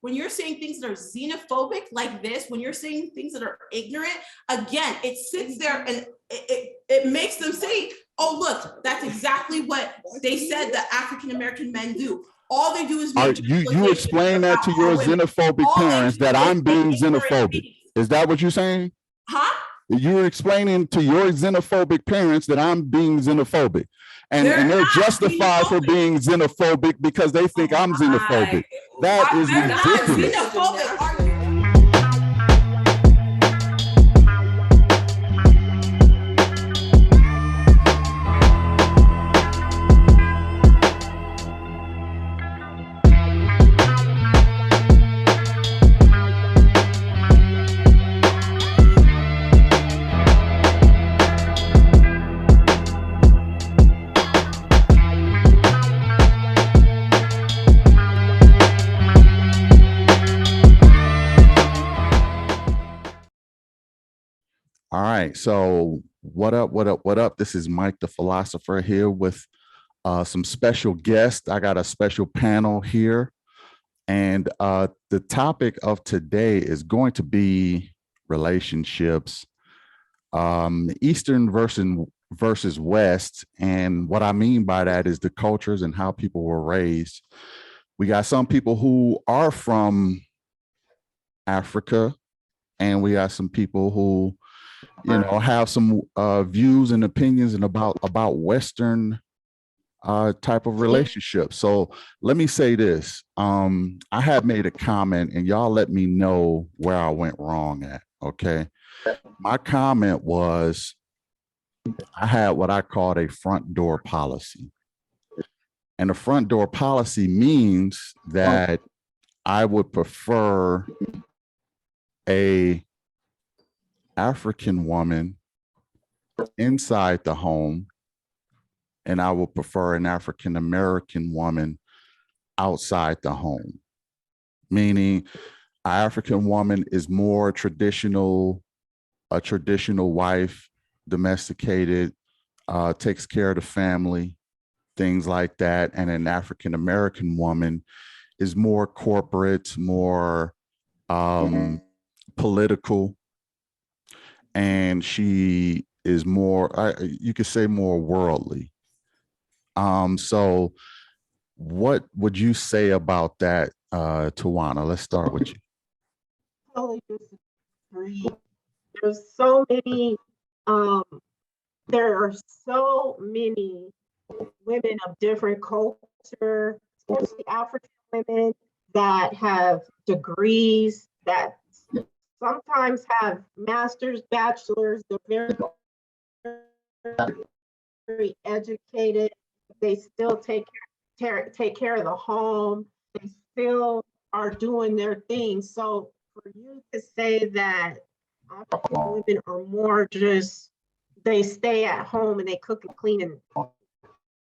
When you're saying things that are xenophobic like this, when you're saying things that are ignorant, again, it sits there and it makes them say, oh, look, that's exactly what they said that African-American men do. All they do is make you explain that to your xenophobic parents that I'm being xenophobic. Is that what you're saying? Huh? You're explaining to your xenophobic parents that I'm being xenophobic. And they're justified for being xenophobic because they think I'm xenophobic. That is ridiculous. All right. So what up? This is Mike the Philosopher here with some special guests. I got a special panel here. And the topic of today is going to be relationships, Eastern versus West. And what I mean by that is the cultures and how people were raised. We got some people who are from Africa, and we got some people who have some views and opinions and about Western type of relationship. So let me say this. I had made a comment and y'all let me know where I went wrong at. Okay. My comment was I had what I called a front door policy. And a front door policy means that I would prefer a African woman inside the home, and I would prefer an African American woman outside the home. Meaning, an African woman is more traditional, a traditional wife, domesticated, takes care of the family, things like that. And an African American woman is more corporate, more political, and she is more, you could say more worldly. So what would you say about that, Tawana? Let's start with you. Totally disagree. There's so many, there are so many women of different culture, especially African women that have degrees, that sometimes have masters, bachelors. They're very educated. They still take care of the home. They still are doing their thing. So for you to say that African women are more just, they stay at home and they cook and clean and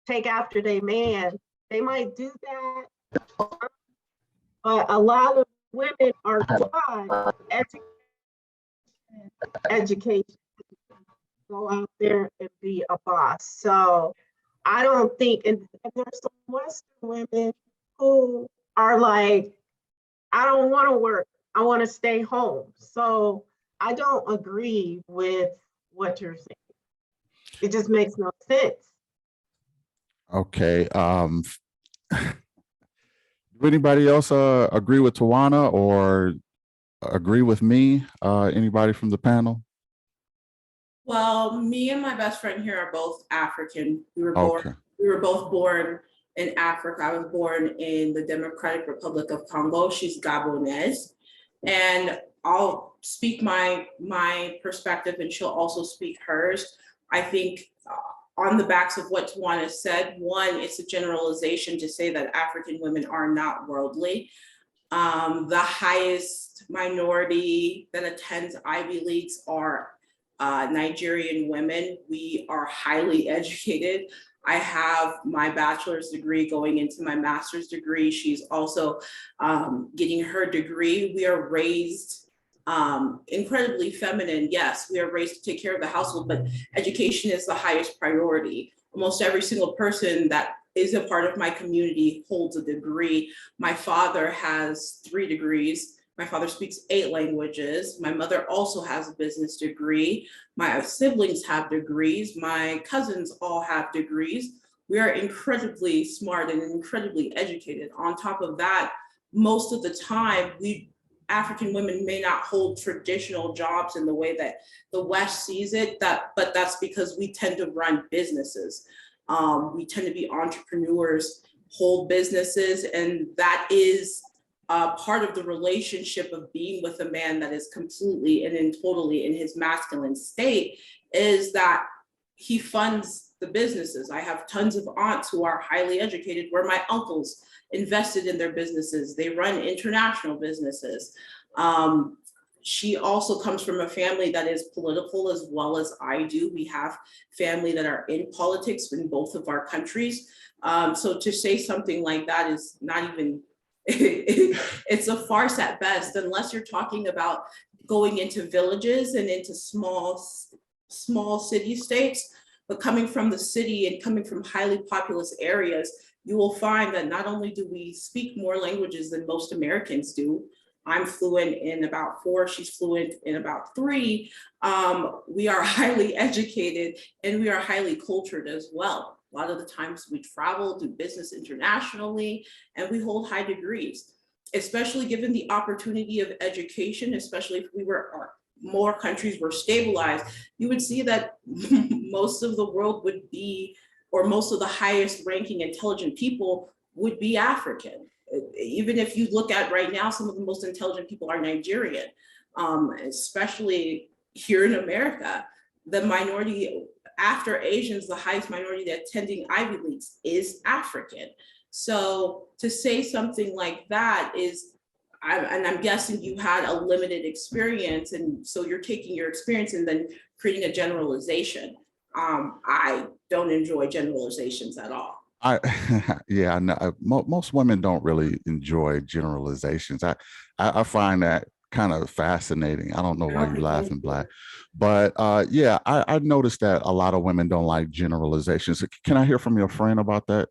take after their man, they might do that. But a lot of women are taught education, go out there and be a boss. So I don't think, and there's some Western women who are like, I don't want to work, I want to stay home. So I don't agree with what you're saying. It just makes no sense. Okay. Do anybody else agree with Tawana or agree with me? Anybody from the panel? Well, me and my best friend here are both African. We were both born in Africa. I was born in the Democratic Republic of Congo. She's Gabonese. And I'll speak my perspective and she'll also speak hers. I think on the backs of what Tawana said, one, it's a generalization to say that African women are not worldly. The highest minority that attends Ivy Leagues are Nigerian women. We are highly educated. I have my bachelor's degree going into my master's degree. She's also getting her degree. We are raised incredibly feminine. Yes, we are raised to take care of the household, but education is the highest priority. Almost every single person that is a part of my community holds a degree. My father has 3 degrees. My father speaks 8 languages. My mother also has a business degree. My siblings have degrees. My cousins all have degrees. We are incredibly smart and incredibly educated. On top of that, most of the time, African women may not hold traditional jobs in the way that the West sees it, but that's because we tend to run businesses. We tend to be entrepreneurs, hold businesses, and that is part of the relationship of being with a man that is completely and totally in his masculine state, is that he funds the businesses. I have tons of aunts who are highly educated, where my uncles invested in their businesses. They run international businesses. She also comes from a family that is political as well as I do. We have family that are in politics in both of our countries. So to say something like that is not even, it's a farce at best, unless you're talking about going into villages and into small city states. But coming from the city and coming from highly populous areas, you will find that not only do we speak more languages than most Americans do. I'm fluent in about 4, she's fluent in about 3. We are highly educated and we are highly cultured as well. A lot of the times we travel, do business internationally, and we hold high degrees, especially given the opportunity of education, especially if more countries were stabilized, you would see that most of the world would be, or most of the highest ranking intelligent people would be African. Even if you look at right now, some of the most intelligent people are Nigerian, especially here in America. The minority, after Asians, the highest minority attending Ivy Leagues is African. So to say something like that is, and I'm guessing you had a limited experience, and so you're taking your experience and then creating a generalization. I don't enjoy generalizations at all. Yeah, no, most women don't really enjoy generalizations. I find that kind of fascinating. I don't know why you're laughing, Black, but yeah, I noticed that a lot of women don't like generalizations. Can I hear from your friend about that?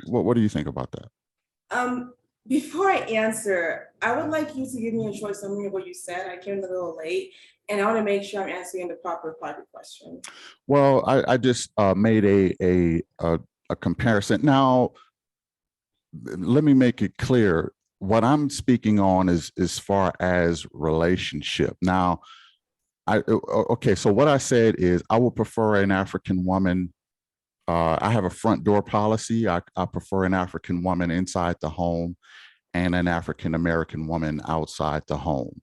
What do you think about that? Before I answer, I would like you to give me a short summary of what you said. I came a little late, and I want to make sure I'm answering the proper part of the question. Well, I just made a comparison. Now, let me make it clear. What I'm speaking on is as far as relationship. Now, okay, so what I said is I would prefer an African woman. I have a front door policy. I prefer an African woman inside the home and an African American woman outside the home.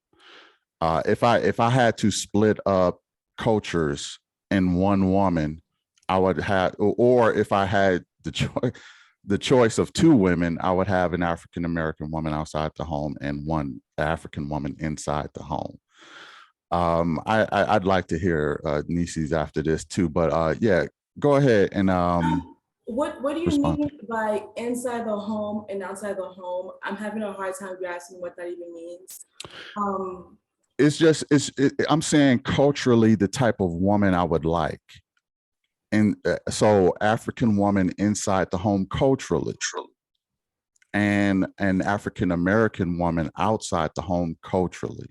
If I had to split up cultures in one woman, I would have, or if I had the choice of 2 women, I would have an African American woman outside the home and one African woman inside the home. I'd like to hear Nisi's after this too, but yeah, go ahead and what do you respond. mean by inside the home and outside the home? I'm having a hard time grasping what that even means. It's just I'm saying culturally the type of woman I would like. And so African woman inside the home culturally, and an African American woman outside the home culturally.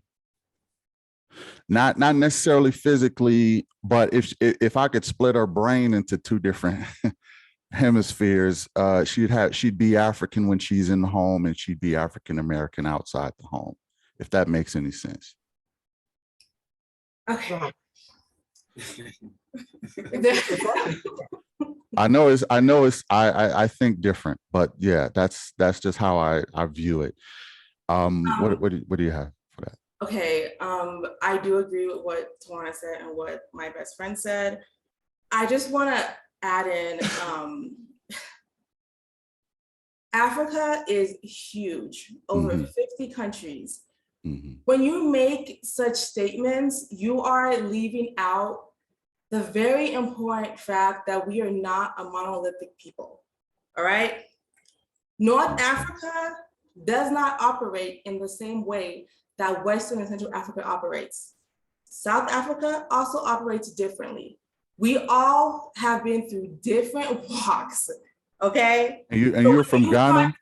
Not necessarily physically, but if I could split her brain into 2 different hemispheres, she'd be African when she's in the home, and she'd be African American outside the home, if that makes any sense. Okay. I think different, but yeah, that's just how I view it. What do you have for that? Okay, I do agree with what Tawana said and what my best friend said. I just want to add in, Africa is huge, over 50 countries. When you make such statements, you are leaving out the very important fact that we are not a monolithic people, all right? North Africa does not operate in the same way that Western and Central Africa operates. South Africa also operates differently. We all have been through different walks okay? And you're from You Ghana? are-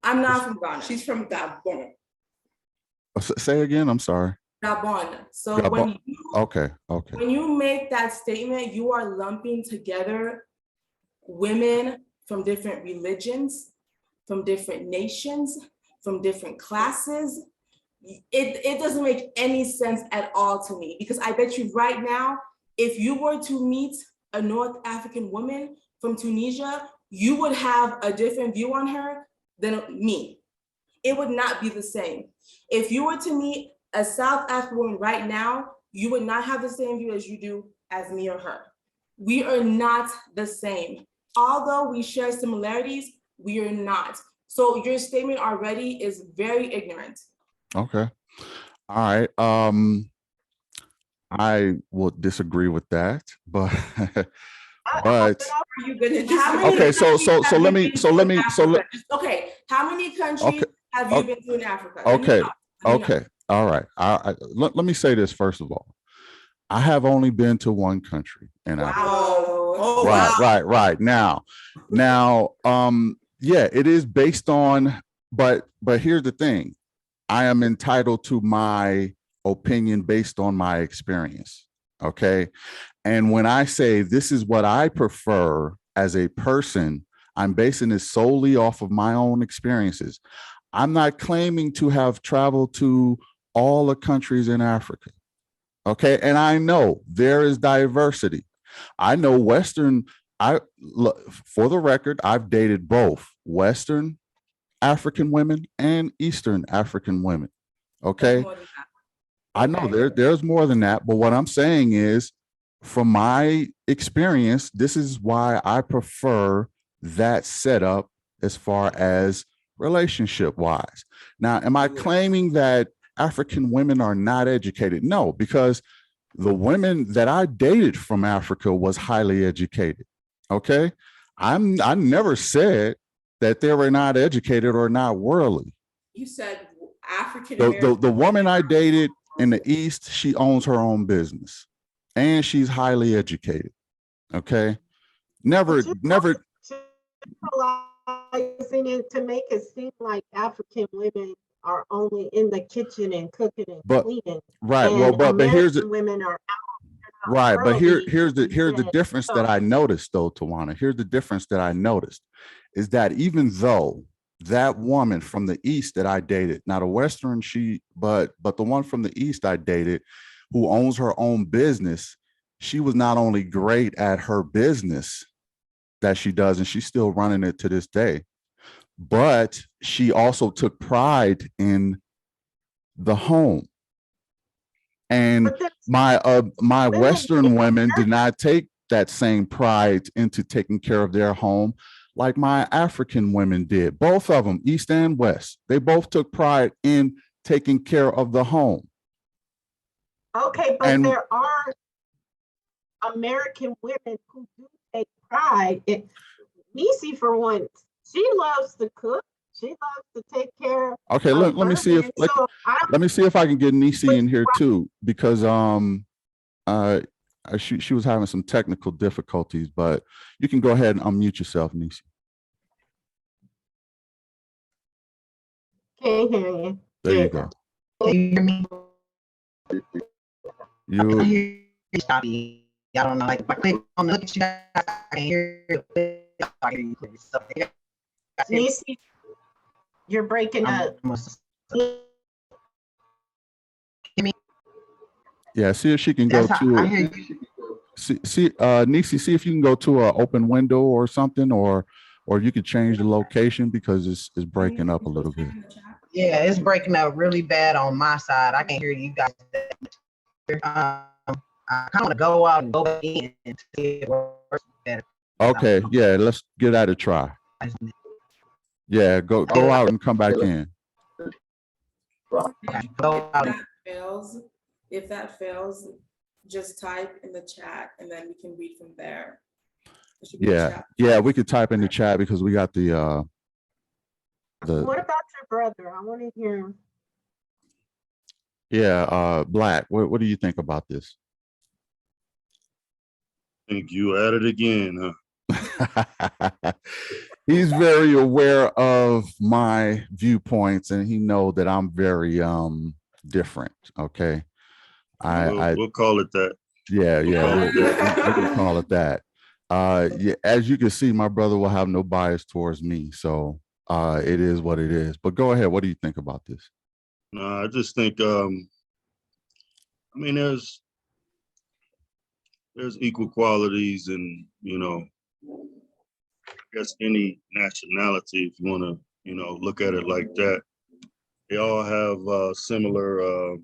I'm not from Ghana. She's from Gabon. Say again, I'm sorry. Gabon. So Gabon. Okay, okay. when you make that statement, you are lumping together women from different religions, from different nations, from different classes. It doesn't make any sense at all to me, because I bet you right now, if you were to meet a North African woman from Tunisia, you would have a different view on her than me. It would not be the same. If you were to meet a South African woman right now, you would not have the same view as you do as me or her. We are not the same. Although we share similarities, we are not. So your statement already is very ignorant. Okay. All right. I will disagree with that, but but Are you gonna How many okay, so countries have let you me been so to let in me so let Africa? Okay, how many countries Okay, have you okay, been to in Africa? Let me okay, know. Let me know. okay. All right. Let me say this first of all. I have only been to one country in Africa. Wow. Oh, Right, wow. right. Now, yeah, it is based on, but here's the thing. I am entitled to my opinion based on my experience. Okay. And when I say this is what I prefer as a person, I'm basing it solely off of my own experiences. I'm not claiming to have traveled to all the countries in Africa. Okay. And I know there is diversity. I know for the record, I've dated both Western African women and Eastern African women. Okay. I know there's more than that, but what I'm saying is, from my experience, this is why I prefer that setup as far as relationship wise. Now, am I claiming that African women are not educated? No, because the women that I dated from Africa was highly educated. Okay. I never said that they were not educated or not worldly. You said African The woman I dated in the East, she owns her own business and she's highly educated. Okay. Never. Generalizing it to make it seem like African women are only in the kitchen and cooking and cleaning. Right. And well, but here's the women are out. Right. But here's the difference that I noticed though, Tawana. Here's the difference that I noticed is that even though that woman from the East that I dated, not a Western, but the one from the East I dated who owns her own business, she was not only great at her business that she does, and she's still running it to this day, but she also took pride in the home. And my Western women did not take that same pride into taking care of their home like my African women did. Both of them, East and West, they both took pride in taking care of the home. Okay, but there are American women who do take pride. Niecy, for one, she loves to cook. She loves to take care. Okay, let me see if let me see if I can get Niecy in here too, because she was having some technical difficulties, but you can go ahead and unmute yourself, Niecy. Can't hear you. There you go. Can you hear me? You. I don't know, like if I click on the look at you guys, I can hear you. Niecy, you're breaking up. Yeah, see if she can go to Niecy, see if you can go to an open window or something, or you could change the location because it's breaking up a little bit. Yeah, it's breaking up really bad on my side. I can't hear you guys. I kind of want to go out and go back in and see if it works better. Okay, yeah, let's give that a try. Yeah, go out and come back in. If that fails, just type in the chat and then we can read from there. Yeah, we could type in the chat because we got the What about your brother? I want to hear him. Yeah, Black, what do you think about this? I think you at it again, huh? he's very aware of my viewpoints, and he know that I'm very different. Okay. We'll call it that. Yeah, yeah, call it that. we can call it that. Yeah, as you can see, my brother will have no bias towards me, so it is what it is. But go ahead. What do you think about this? No, I just think I mean there's equal qualities in, I guess any nationality, if you want to, look at it like that. They all have similar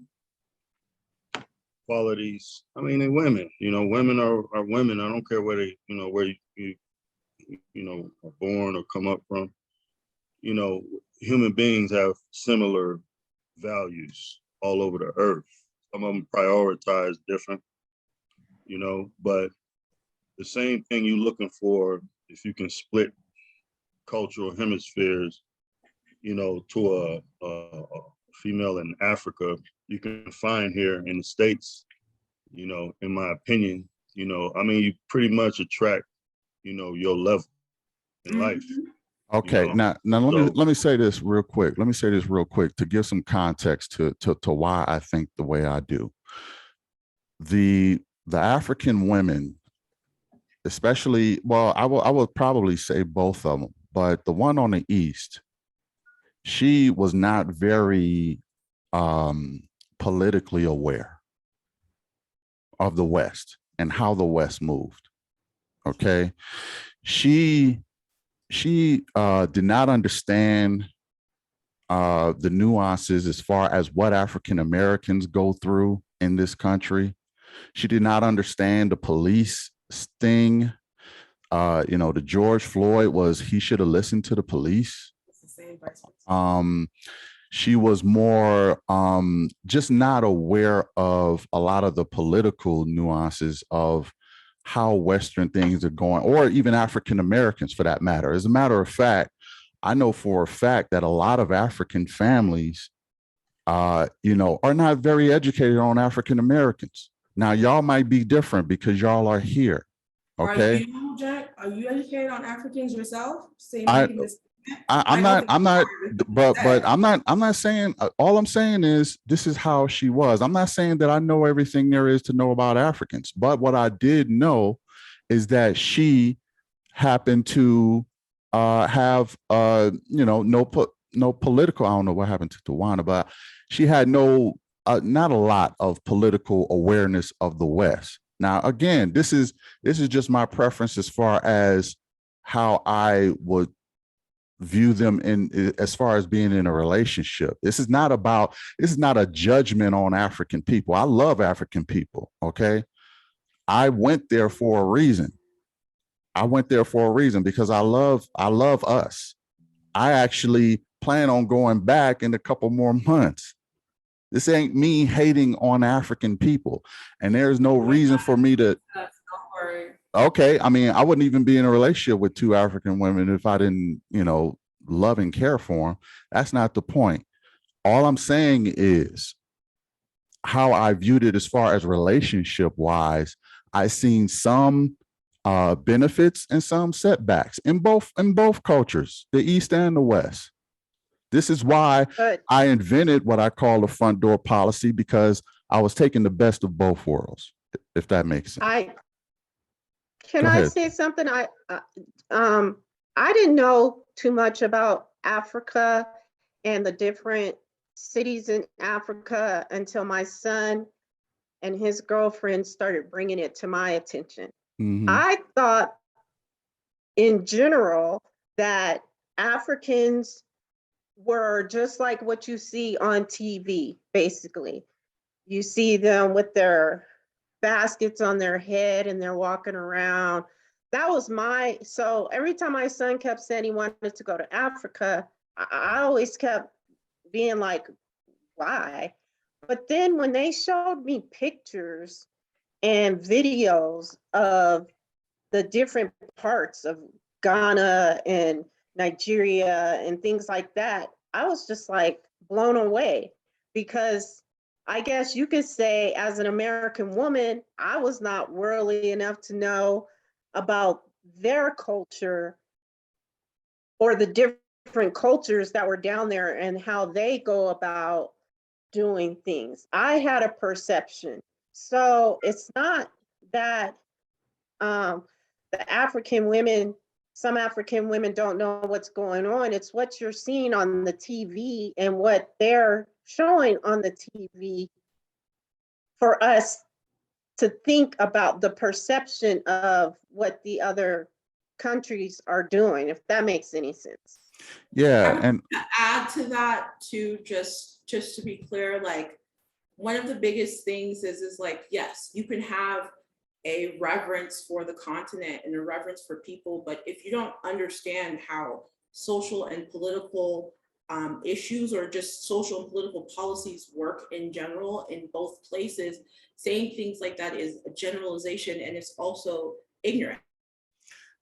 qualities. I mean, and women, women are women. I don't care where they, where you are born or come up from. Human beings have similar values all over the earth. Some of them prioritize different, but the same thing you're looking for, if you can split cultural hemispheres, to a female in Africa, you can find here in the States, in my opinion, I mean, you pretty much attract, your level in life. Okay, now let me say this real quick. Let me say this real quick to give some context to why I think the way I do. The African women, especially, well, I will probably say both of them, but the one on the East, she was not very politically aware of the West and how the West moved. Okay, she did not understand the nuances as far as what African Americans go through in this country. She did not understand the police sting. The George Floyd was, he should have listened to the police. She was more just not aware of a lot of the political nuances of how Western things are going, or even African Americans for that matter. As a matter of fact, I know for a fact that a lot of African families, are not very educated on African Americans. Now, y'all might be different because y'all are here. Okay. Are you educated on Africans yourself? I'm not, but I'm not saying, all I'm saying is this is how she was. I'm not saying that I know everything there is to know about Africans, but what I did know is that she happened to have, no political, I don't know what happened to Tawana, but she had not a lot of political awareness of the West. Now, again, this is just my preference as far as how I would view them in as far as being in a relationship. This is not a judgment on African people. I love African people. Okay. I went there for a reason. Because I love us. I actually plan on going back in a couple more months. This ain't me hating on African people. And there's no reason for me to. Okay. I mean, I wouldn't even be in a relationship with two African women if I didn't, love and care for them. That's not the point. All I'm saying is how I viewed it as far as relationship wise. I seen some benefits and some setbacks in both cultures, the East and the West. This is why I invented what I call the front door policy, because I was taking the best of both worlds, if that makes sense. Can I say something? I didn't know too much about Africa and the different cities in Africa until my son and his girlfriend started bringing it to my attention. Mm-hmm. I thought in general that Africans were just like what you see on TV, basically. You see them with their baskets on their head and they're walking around. That was so every time my son kept saying he wanted to go to Africa, I always kept being like, why? But then when they showed me pictures and videos of the different parts of Ghana and Nigeria and things like that, I was just like blown away, because I guess you could say as an American woman, I was not worldly enough to know about their culture or the different cultures that were down there and how they go about doing things. I had a perception. So it's not that the African women, some African women don't know what's going on. It's what you're seeing on the TV and what they're showing on the TV for us to think about the perception of what the other countries are doing, if that makes any sense. Yeah, and To add to that too, just to be clear, like one of the biggest things is like, yes, you can have a reverence for the continent and a reverence for people, but if you don't understand how social and political issues or just social and political policies work in general in both places, saying things like that is a generalization and it's also ignorant.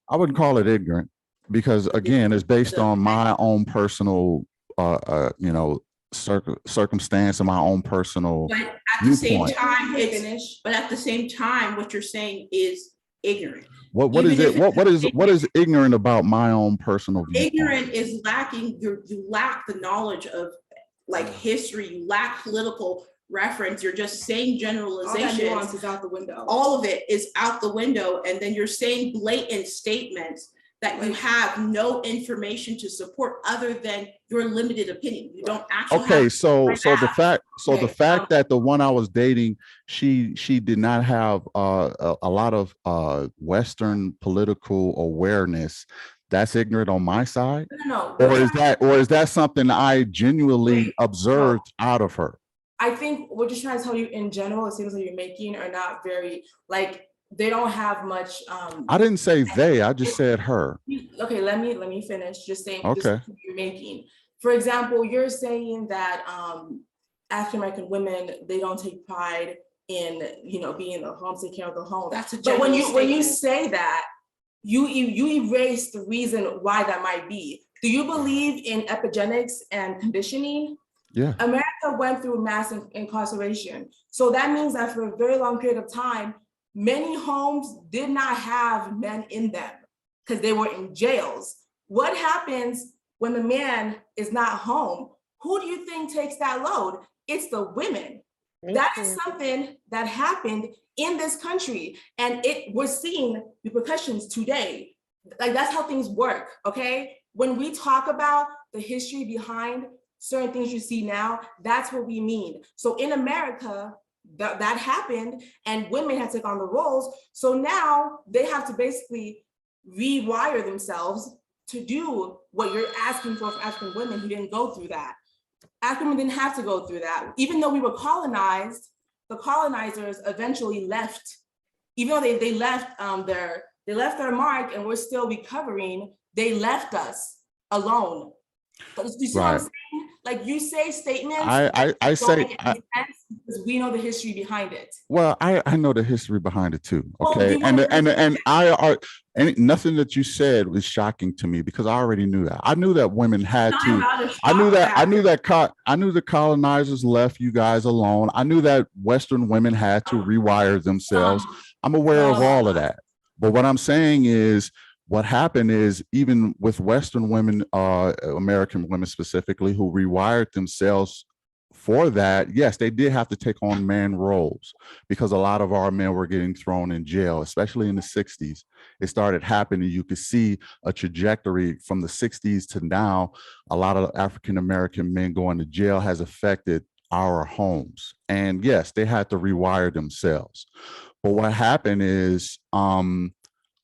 I wouldn't call it ignorant because again, it's based on my own personal, circumstance and my own personal But at the same viewpoint. time, Finish. but at the same time, what you're saying is ignorant. What is Even it? if it's What is ignorant about my own personal viewpoint? ignorant is lacking, you lack the knowledge of like history, you lack political reference, you're just saying All that generalizations. nuance is out the window. All of it is out the window, and then you're saying blatant statements that you have no information to support other than your limited opinion. You don't actually Okay, have. so the fact that the one I was dating, she did not have a lot of Western political awareness. That's ignorant on my side, No. or is that something I genuinely observed out of her? I think we're just trying to tell you in general, it seems like you're making are not very, like, they don't have much. I didn't say they, I just said her. Okay, let me finish. Just saying, Okay. just you're making. For example, you're saying that African American women, they don't take pride in, being in the home, take care of the home. That's a But when you general statement. say that, you erase the reason why that might be. Do you believe in epigenetics and conditioning? Yeah. America went through mass incarceration. So that means that for a very long period of time, many homes did not have men in them because they were in jails. What happens when the man is not home? Who do you think takes that load? It's the women. That is something that happened in this country, and we're seeing repercussions today. Like, that's how things work, okay? When we talk about the history behind certain things you see now, that's what we mean. So in America, that happened and women had to take on the roles. So now they have to basically rewire themselves to do what you're asking for African women who didn't go through that. African women didn't have to go through that. Even though we were colonized, the colonizers eventually left. Even though they left their mark and we're still recovering, they left us alone. But you see what I'm saying? Like, you say statements. I say because we know the history behind it. Well, I know the history behind it too. Well, Okay, you and want- and nothing that you said was shocking to me because I already knew that. I knew that women had Not to. about a I knew that shock I knew the colonizers left you guys alone. I knew that Western women had to rewire themselves. I'm aware of all of that. But what I'm saying is, what happened is, even with Western women, American women specifically, who rewired themselves for that, yes, they did have to take on man roles because a lot of our men were getting thrown in jail, especially in the 60s. It started happening. You could see a trajectory from the 60s to now. A lot of African-American men going to jail has affected our homes. And yes, they had to rewire themselves. But what happened is,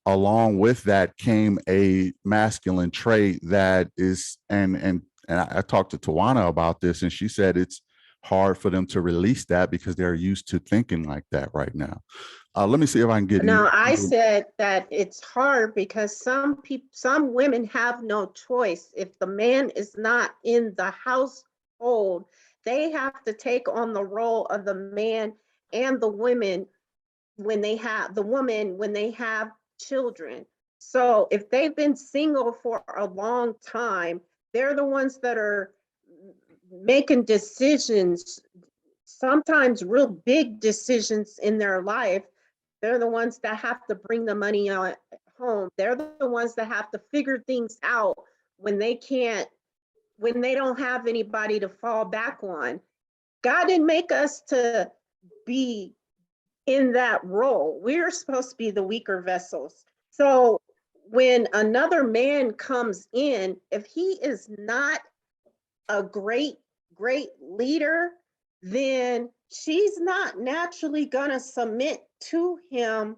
along with that came a masculine trait that is, and I talked to Tawana about this, and she said it's hard for them to release that because they're used to thinking like that right now. Let me see if I can get. No, I said that it's hard because some women have no choice. If the man is not in the household, they have to take on the role of the man and the women when they have children. So if they've been single for a long time, they're the ones that are making decisions, sometimes real big decisions in their life. They're the ones that have to bring the money out home. They're the ones that have to figure things out when they can't, when they don't have anybody to fall back on. God didn't make us to be in that role. We're supposed to be the weaker vessels. So when another man comes in, if he is not a great leader, then she's not naturally gonna submit to him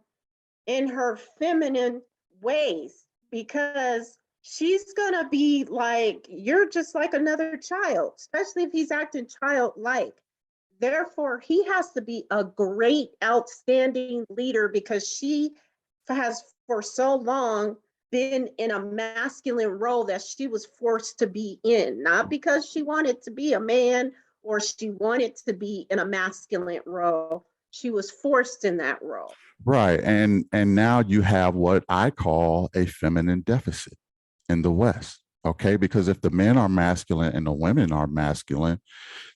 in her feminine ways, because she's gonna be like, you're just like another child, especially if he's acting childlike. Therefore, he has to be a great, outstanding leader, because she has for so long been in a masculine role that she was forced to be in, not because she wanted to be a man or she wanted to be in a masculine role. She was forced in that role. Right. And now you have what I call a feminine deficit in the West. Okay. Because if the men are masculine and the women are masculine,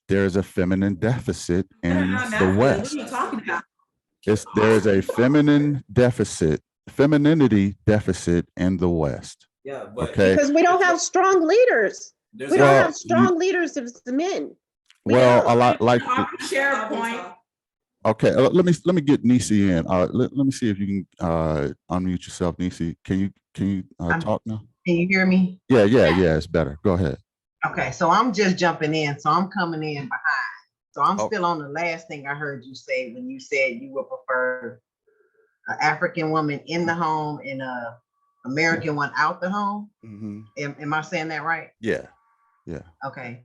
there's a feminine deficit in the West. What are you talking about? There's a feminine deficit, femininity deficit in the West. Yeah, but Okay. Because we don't have strong leaders. there's We a- don't Well, have strong leaders as the men. We Well, don't. a lot like, Share a point. okay, let me get Nisi in. Let me see if you can unmute yourself, Nisi. Can you talk now? Can you hear me? Yeah, it's better. Go ahead. Okay, so I'm just jumping in, so I'm coming in behind. So I'm Oh. still on the last thing I heard you say when you said you would prefer an African woman in the home and a American one out the home. Am I saying that right? Yeah. Okay.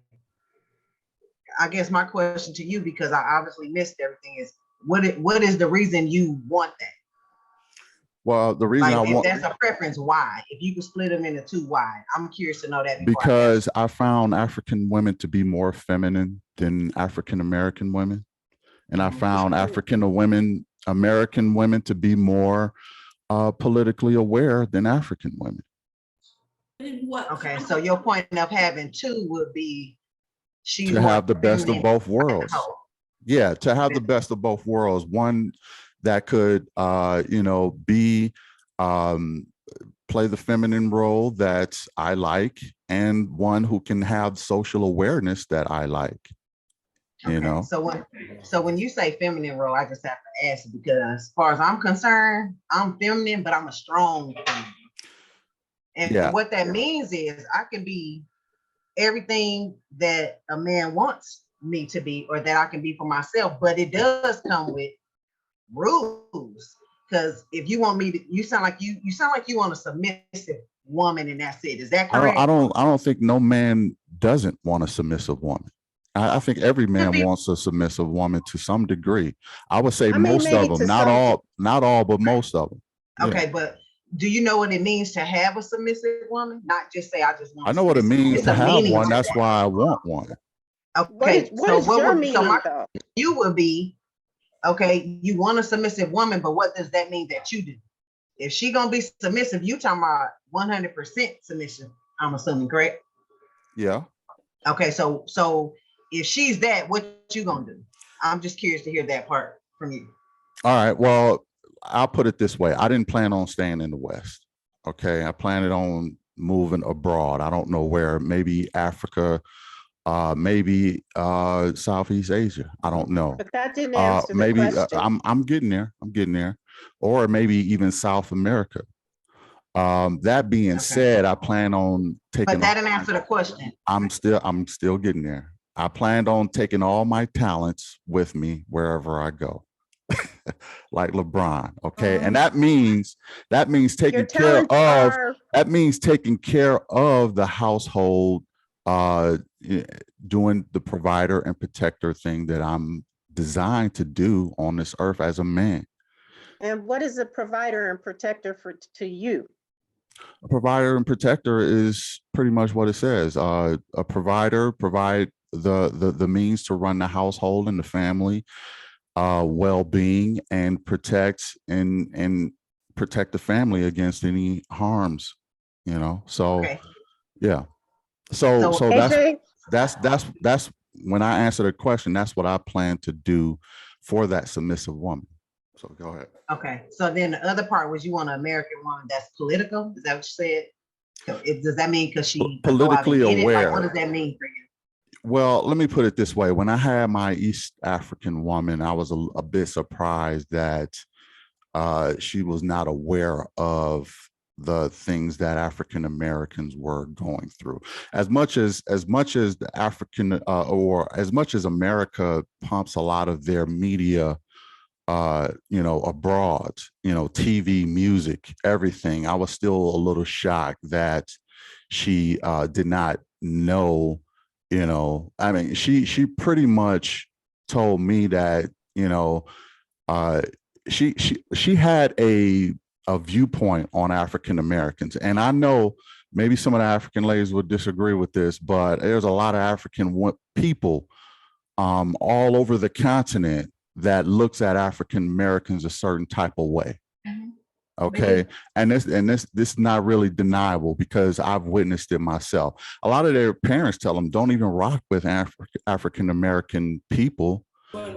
I guess my question to you, because I obviously missed everything, is what is the reason you want that? Well, the reason Like, I if want, that's a preference, why? If you could split them into two, why? I'm curious to know that. because I found African women to be more feminine than African American women. And I found American women to be more politically aware than African women. Okay, so your point of having two would be she's To more have the best of feminine both than worlds. hoe. Yeah, to have the best of both worlds. One that could, be play the feminine role that I like, and one who can have social awareness that I like. You Okay, know. So when you say feminine role, I just have to ask, because as far as I'm concerned, I'm feminine, but I'm a strong feminine. And Yeah. what that means is I can be everything that a man wants me to be, or that I can be for myself, but it does come with rules. Because if you want me to, you sound like you want a submissive woman, and that's it. Is that correct? I don't think no man doesn't want a submissive woman. I think every man wants a submissive woman to some degree. I would say most of them, not all, but most of them. Okay, but do you know what it means to have a submissive woman? Not just say, I just want. I know what it means It's to a have meaning one. to That's that. why I want one. Okay, What is your meaning, my though? you would be, okay, you want a submissive woman, but what does that mean that you do? If she gonna be submissive, you talking about 100% submission, I'm assuming, correct? Yeah. Okay, so if she's that, what you gonna do? I'm just curious to hear that part from you. All right. Well, I'll put it this way. I didn't plan on staying in the West. Okay. I planned on moving abroad. I don't know where, maybe Africa, maybe Southeast Asia. I don't know. But that didn't answer the Maybe question. I'm getting there. Or maybe even South America. That being said, I plan on taking. But that didn't answer the question. I'm still getting there. I planned on taking all my talents with me wherever I go. Like LeBron. Okay. And that means taking Your care of, talents are, that means taking care of the household, doing the provider and protector thing that I'm designed to do on this earth as a man. and what is a provider and protector to you? A provider and protector is pretty much what it says. A provider provide the means to run the household and the family, well-being, and protect the family against any harms. So Okay. yeah. So AJ, that's when I answer the question, that's what I plan to do for that submissive woman. So go ahead. Okay, so then the other part was you want an American woman that's political? Is that what you said? Does that mean because she Politically go out and get it? Like, what aware. does that mean for you? Well, let me put it this way. When I had my East African woman, I was a bit surprised that she was not aware of the things that African Americans were going through. As much as the African or as much as America pumps a lot of their media abroad, TV, music, everything, I was still a little shocked that she did not know. I mean, she pretty much told me that, she had a viewpoint on African Americans. And I know maybe some of the African ladies would disagree with this, but there's a lot of African people all over the continent that looks at African Americans a certain type of way. Okay. And this is not really deniable because I've witnessed it myself. A lot of their parents tell them, don't even rock with African American people.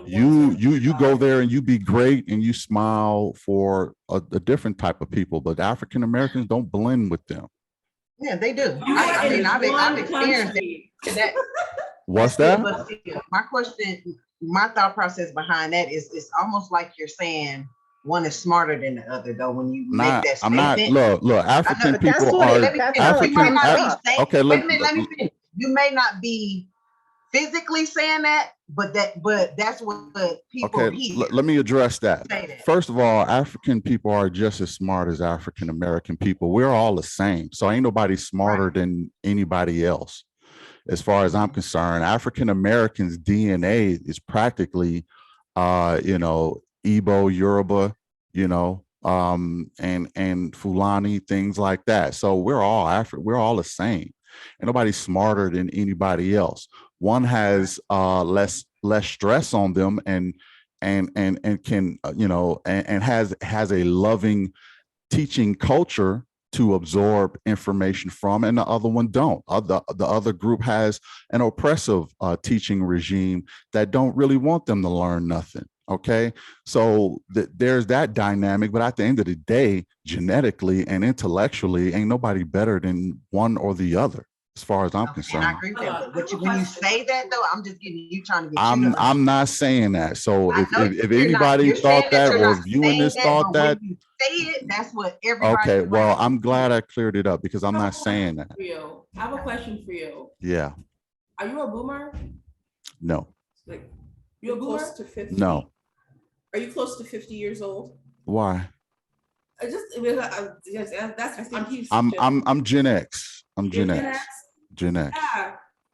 You go there and you be great and you smile for a different type of people, but African Americans don't blend with them. Yeah, they do. I mean, I've experienced that. What's that? But still, my thought process behind that is it's almost like you're saying one is smarter than the other, though. When you make that I'm not. statement. Look. African people what are it- that's African. how it comes up. Okay, Wait a minute, let me finish. You may not be physically saying that, but that's what the people Okay, hear. let me address that. Say that. First of all, African people are just as smart as African American people. We're all the same. So ain't nobody smarter than anybody else. As far as I'm concerned, African Americans' DNA is practically, Igbo, Yoruba, and Fulani, things like that. So we're all the same. And nobody's smarter than anybody else. One has less stress on them and can and has a loving teaching culture to absorb information from, and the other one don't. The other group has an oppressive teaching regime that don't really want them to learn nothing. Okay, so there's that dynamic, but at the end of the day, genetically and intellectually, ain't nobody better than one or the other, as far as I'm concerned. And I agree with that. But when you say that, though, I'm just getting you trying to get. I'm not saying that. So I if know anybody you're saying thought that you're or not viewing saying this thought but that, when you say it, that's what everybody. okay, well, I'm glad I cleared it up because I'm not saying that. For you. I have a question for you. Yeah, Are you a boomer? no, Like, you You're a boomer? close to 50. no. Are you close to 50 years old? Why? That's I'm Gen X. I'm Gen Gen X. X? Gen X. Yeah,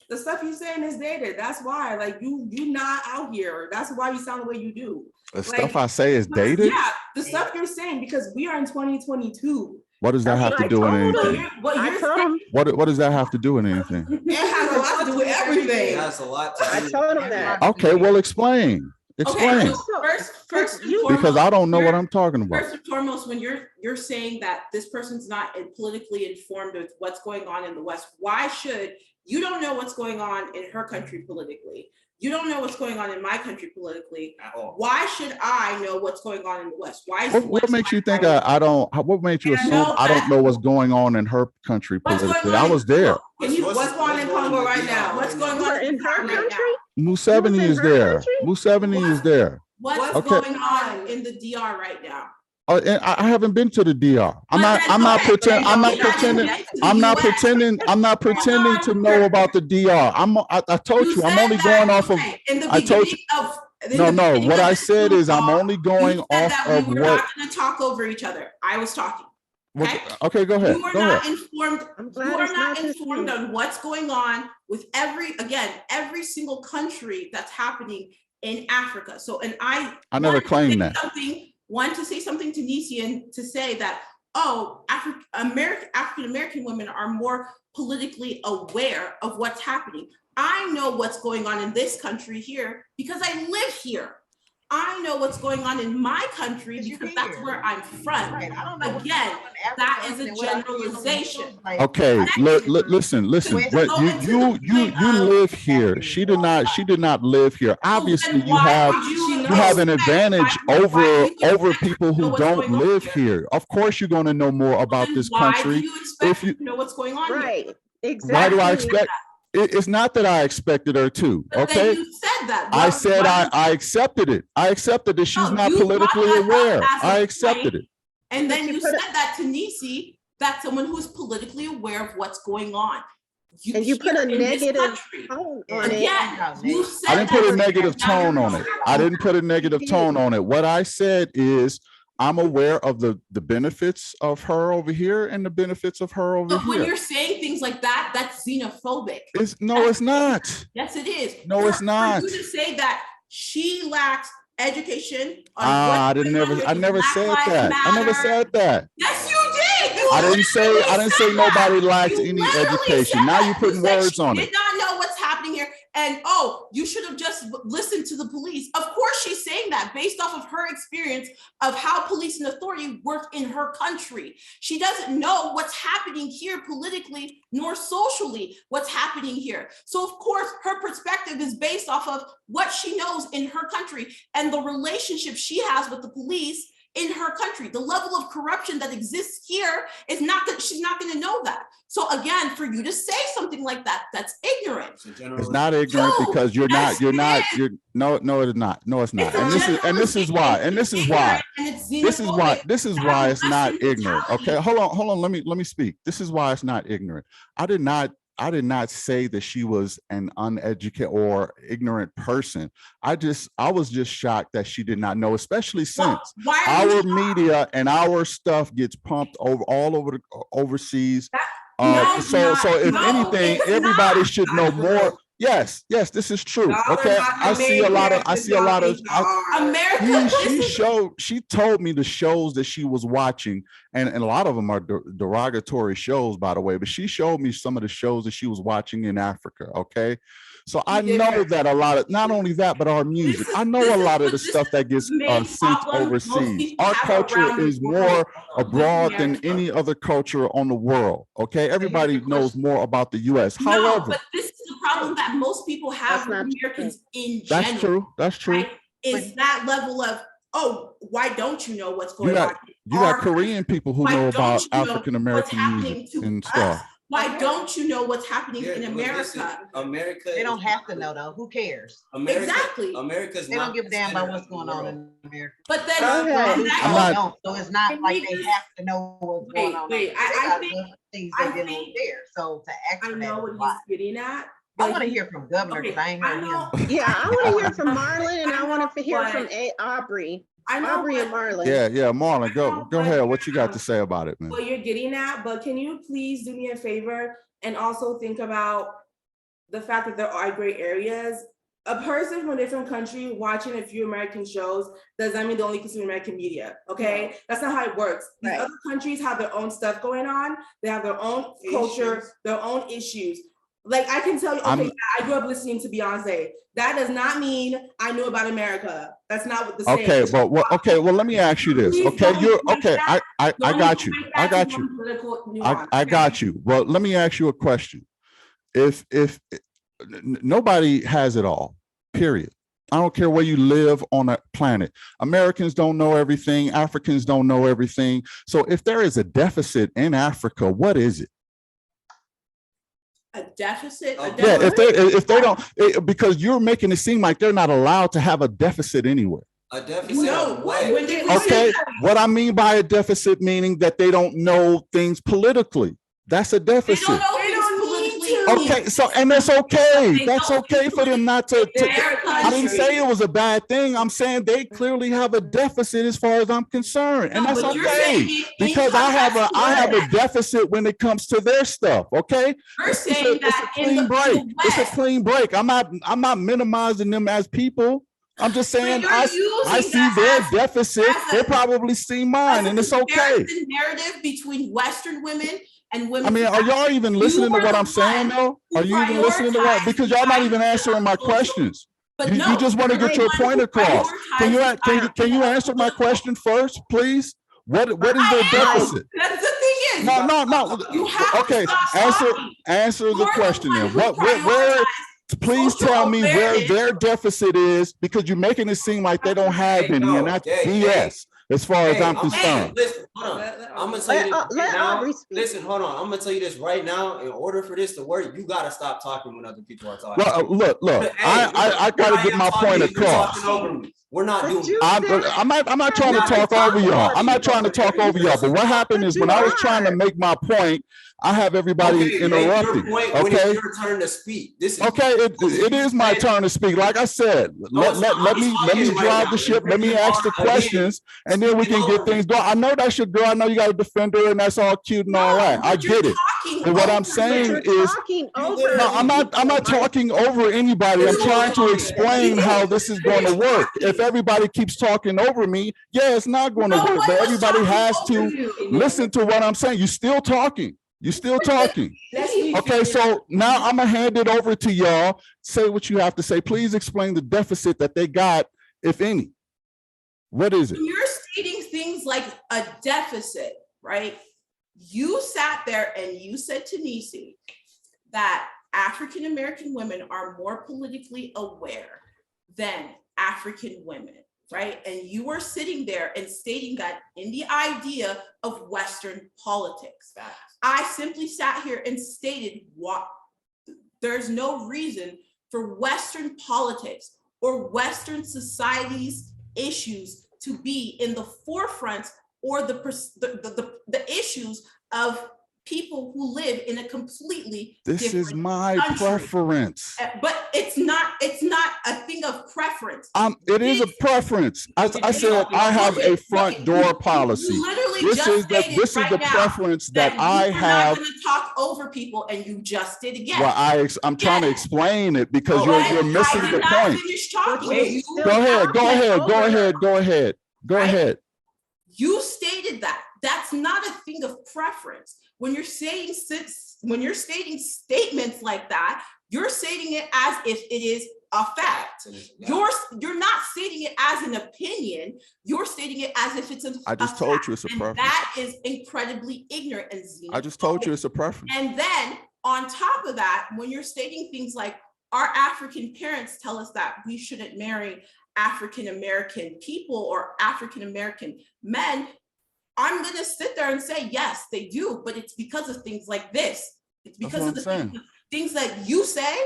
the stuff you saying is dated. That's why, like, you not out here. That's why you sound the way you do. The stuff I say is Because, dated. Yeah, the stuff you're saying, because we are in 2022. What does that have to do with anything? What I you're told saying, him, What does that have to do with anything? It has a lot to do with everything. It has a lot to I do. told him that. Okay, well, explain. Okay, Explain. so first and You- Because I don't know what you're- I'm talking about. First and foremost, when you're saying that this person's not politically informed of what's going on in the West, why should you don't know what's going on in her country politically? You don't know what's going on in my country politically. At all. Why should I know what's going on in the West? Why is What makes you think I don't? What makes you And I assume know I don't that- know what's going on in her country What's going politically? on I in was there. What's going on in Congo right now? What's going you on were in her Congo right now? country? Museveni in is her there. country? Museveni is there. What's Okay. going on in the DR right now? And I haven't been to the DR. I'm not pretending. I'm not pretending to know about the DR. I told you, I'm only going off of. I told you. No. What I said is I'm only going off of we were what. not going to talk over each other. I was talking. Okay, go ahead. You are Go not ahead. informed. I'm You glad are it's not not just informed you. on what's going on with every single country that's happening in Africa. So, and I never wanted to claimed say that. Want to say something to Nisi and to say that, oh, African American women are more politically aware of what's happening. I know what's going on in this country here because I live here. I know what's going on in my country because that's where I'm from. Right, I don't know. Again, that is a generalization. Okay, listen. What you live here. She did not live here. Obviously, you have. you have an advantage over people know who what's don't going on live here? here. Of course, you're going to know more about Then this why country. do you expect If you- to know what's going on here? Right, Why exactly. do I expect? It's not that I expected her to. But then Okay. you said that. I Why- said why- I accepted it. I accepted that she's No, not you brought politically that up aware. as a I accepted point. it. And then But you you put said a- that to Nisi, that's someone who is politically aware of what's going on. And you put here a in this negative country. tone on it. Again, you said I didn't put a that- negative Now tone you're on it. wrong. I didn't put a negative did. tone on it. What I said is I'm aware of the benefits of her over here and the benefits of her over But when here. you're saying things like that, that's xenophobic. No, it's not. Yes, it is. No, it's not. For you to say that she lacks education. on I what's didn't going on never. I with never Black said Lives that. I never Matter. said that. Yes, you did. You I didn't say. literally I didn't say said that. nobody lacked You any literally education. said Now that. you're putting said words she on did it. not know what's happening here. And oh, you should have just listened to the police. Of course, she's saying that based off of her experience of how police and authority work in her country. She doesn't know what's happening here politically nor socially, what's happening here. So, of course, her perspective is based off of what she knows in her country and the relationship she has with the police in her country. The level of corruption that exists here is not that she's not going to know that. So again, for you to say something like that, that's ignorant. It's not ignorant No, because you're yes, not. it You're no. It's not. No, it's not. It's a And this is why. generalization. And this is It's why. ignorant and it's xenophobic. This is That why is it's not Western ignorant. mentality. Okay, hold on. Let me speak. This is why it's not ignorant. I did not say that she was an uneducated or ignorant person. I was just shocked that she did not know, especially Well, since why are you our media and our stuff gets pumped all over the overseas. No, it's So not. if No, anything, it's everybody not. should know more. Yes, this is true. Y'all are Okay, not I the see a main lot of characters, y'all are. America, she told me the shows that she was watching, and a lot of them are derogatory shows, by the way, but she showed me some of the shows that she was watching in Africa. Okay, so I know that a lot of, not only that, but our music. I know a lot of the stuff that gets sent overseas. Our culture is more abroad than any other culture on the world. Okay, everybody knows more about the US. No, However, but this is the problem that most people have That's with not Americans in general. that's true. That's true. Right? Is that level of, oh, why don't you know what's going got- on? You got Our Korean people who Why know don't about you know African what's American happening music to and us? stuff. Why don't you know what's happening Yeah, in well, listen, America? America. They don't is- have to know though. Who cares? America, Exactly. America's They not don't give a damn about the what's center going of on the world. in America. But then, Okay. on They that I'm don't not- know, so it's not Can like we they just- have to know what's going on. wait, They I got think- enough things I that dealing think- with there. So to ask I for that know is what a he's lot. getting at. I but want to he- hear from Governor Okay, because I ain't I heard know. him. Yeah, I want to hear from Marlon, and I want to hear from But- Aubrey. I know, Aubrey and but- Marlon. Yeah, Marlon, I go know, go but- ahead. What you got to say about it, man? what you're getting at, but can you please do me a favor and also think about the fact that there are gray areas? A person from a different country watching a few American shows does not mean they only consume American media, okay? That's not how it works. These Right. other countries have their own stuff going on. They have their own culture, Issues. their own issues. Like I can tell you, okay, I'm- yeah, I grew up listening to Beyonce. That does not mean I knew about America. That's not what the same. Okay, but well, let me ask you this. Please Okay, don't you're break okay. that. I Don't got you. break I that got to you. one political I nuance, got you. Well, let me ask you a question. If nobody has it all, period. I don't care where you live on a planet. Americans don't know everything. Africans don't know everything. So if there is a deficit in Africa, what is it? A deficit. Yeah, Yeah, deficit. if they don't, because you're making it seem like they're not allowed to have a deficit anywhere. A deficit No, of what? when did we say Okay, that? what I mean by a deficit, meaning that they don't know things politically. That's a They deficit. don't know They things don't politically. need to. Okay, so and that's okay. They That's don't okay for them not to. Their I didn't country. say it was a bad thing. I'm saying they clearly have a deficit as far as I'm concerned, and No, that's but you're okay saying it because in I have a context. deficit when it comes to their stuff. Okay, You're it's saying a that in clean the break. It's a West, clean break. I'm not minimizing them as people. I'm just saying you're I using see that their as- deficit. as a- They probably see mine, and it's okay. comparison narrative between Western women and women. I mean, are y'all even listening to are what the I'm saying one though? who Are you even listening to what? Because y'all not even answering my questions. But You no, just want to you're get the your one point who across. Can you prioritizes answer my question first, please? What is their I am. deficit? That's the thing is. No. You have Okay, to stop answer talking. answer the You're question one then. who Where please Social tell me where awareness. their deficit is, because you're making it seem like they don't have Hey, any, no, and that's hey, BS as far as Hey, I'm concerned. listen, hold on. I'm gonna tell you this Let right now. Aubrey speak. Listen, hold on. I'm gonna tell you this right now. In order for this to work, you gotta stop talking when other people are talking. Well, look, Hey, I gotta get my point across. We're not But doing you it. I'm not trying to Not talk over talking y'all. over I'm not you. trying to talk over y'all. But what happened is when I was trying to make my point, I have everybody Okay, make interrupting. your point when Okay. it's your turn to speak. This is Okay, it is my turn to speak. Like I said, let me drive the ship. Let me ask the questions, and then we can get things going. I know that's your girl. I know you got to defend her, and that's all cute and all that. I get it. And what I'm saying is, Talking over. no, I'm not talking over anybody. I'm trying to explain how this is going to work. If everybody keeps talking over me, yeah, it's not going to work. But everybody has to listen to what I'm saying. You're still talking. You're still talking. Okay, so now I'm gonna hand it over to y'all. Say what you have to say. Please explain the deficit that they got, if any. What is it? When you're stating things like a deficit, right? You sat there and you said to Nisi that African American women are more politically aware than African women, right? And you were sitting there and stating that in the idea of Western politics. I simply sat here and stated what there's no reason for Western politics or Western society's issues to be in the forefront, or the issues of people who live in a completely This is different my country. preference. But it's not a thing of preference. It is a preference. As I said, I have a front door policy. You literally This just is the stated right the now preference that you I were have. not going to talk over people, and you just did again. Well, I'm trying to explain it because you're missing I the did not point. finish talking. Wait, You- Go ahead. You stated that. That's not a thing of preference. When you're stating statements like that, you're stating it as if it is a fact. You're not stating it as an opinion. You're stating it as if it's I just told you it's a and preference. that is incredibly ignorant and xenophobic. I just told you it's a preference. And then on top of that, when you're stating things like our African parents tell us that we shouldn't marry African American people or African American men, I'm going to sit there and say, yes, they do, but it's because of things like this. It's because of the things that you say.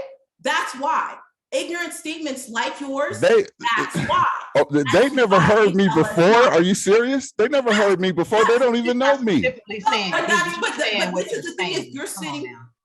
That's why. Ignorant statements like yours, that's why. They never heard me before. Are you serious? They never heard me before. They don't even know me. Typically saying, But what this is the thing is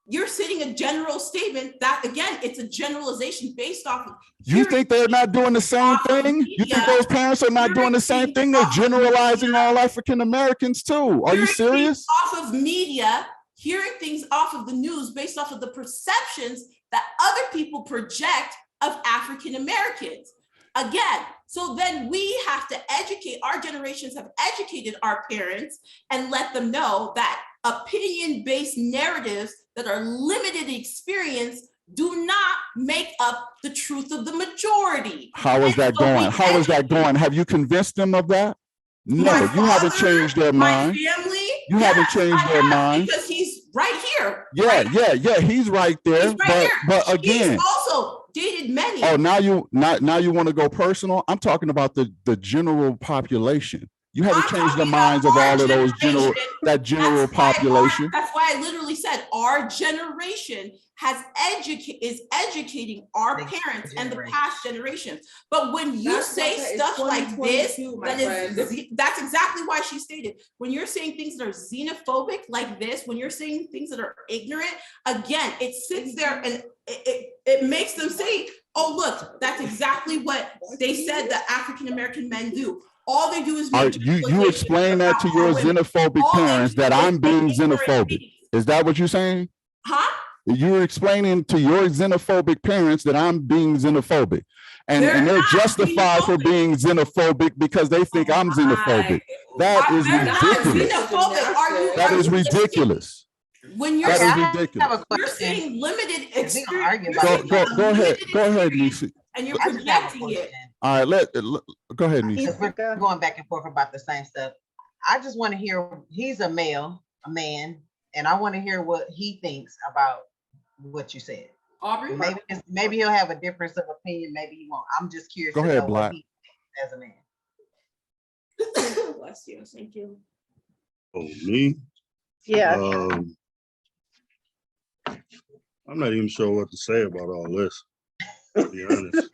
you're saying a general statement that, again, it's a generalization based off of. You think they're not doing the same thing? You think those parents are not doing the same thing? They're generalizing all African Americans too. Are you serious? Off of media, hearing things off of the news based off of the perceptions that other people project of African Americans. Again, so then we have to educate, our generations have educated our parents and let them know that opinion-based narratives that are limited experience do not make up the truth of the majority. How is that going? How is that going? Have you convinced them of that? No, you haven't changed their mind. My family, you haven't changed their mind. Because he's right here. Yeah, he's right there. He's right but again, he's also dated many. Oh, now you want to go personal. I'm talking about the general population. You haven't changed the minds of all of those general population. That's why I literally said our generation is educating our parents and the past generations. But when you say stuff like this, that's exactly why she stated. When you're saying things that are xenophobic like this, when you're saying things that are ignorant, again, it sits there and it makes them say, oh, look, that's exactly what they said that African American men do. All they do is you explain that to your xenophobic parents that I'm being xenophobic. Is that what you're saying? Huh? You're explaining to your xenophobic parents that I'm being xenophobic. And they're justified for being xenophobic because they think I'm xenophobic. That is ridiculous. That is ridiculous. When you're saying limited experience, go ahead, Nisi. And you're projecting it. All right, go ahead, Nisi. We're going back and forth about the same stuff. I just want to hear, he's a man, and I want to hear what he thinks about what you said. Aubrey? Maybe he'll have a difference of opinion, maybe he won't. I'm just curious Go to ahead, know Black. what he thinks as a man. Bless you, thank you. Oh, me? Yeah, I'm not even sure what to say about all this, to be honest.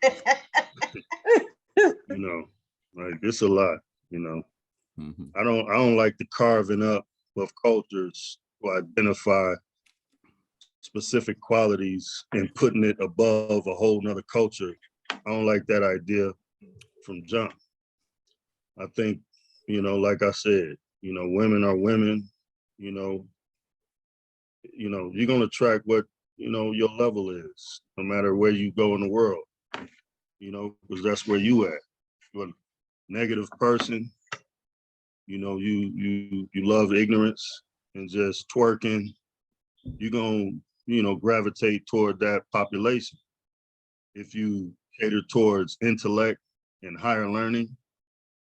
You know, like it's a lot, you know. Mhm. I don't like the carving up of cultures to identify specific qualities and putting it above a whole nother culture. I don't like that idea from jump. I think, you know, like I said, you know, women are women, you know, you're gonna attract what, you know, your level is, no matter where you go in the world, you know, because that's where you at. You're a negative person, you know, you love ignorance and just twerking, you're gonna, you know, gravitate toward that population. If you cater towards intellect and higher learning,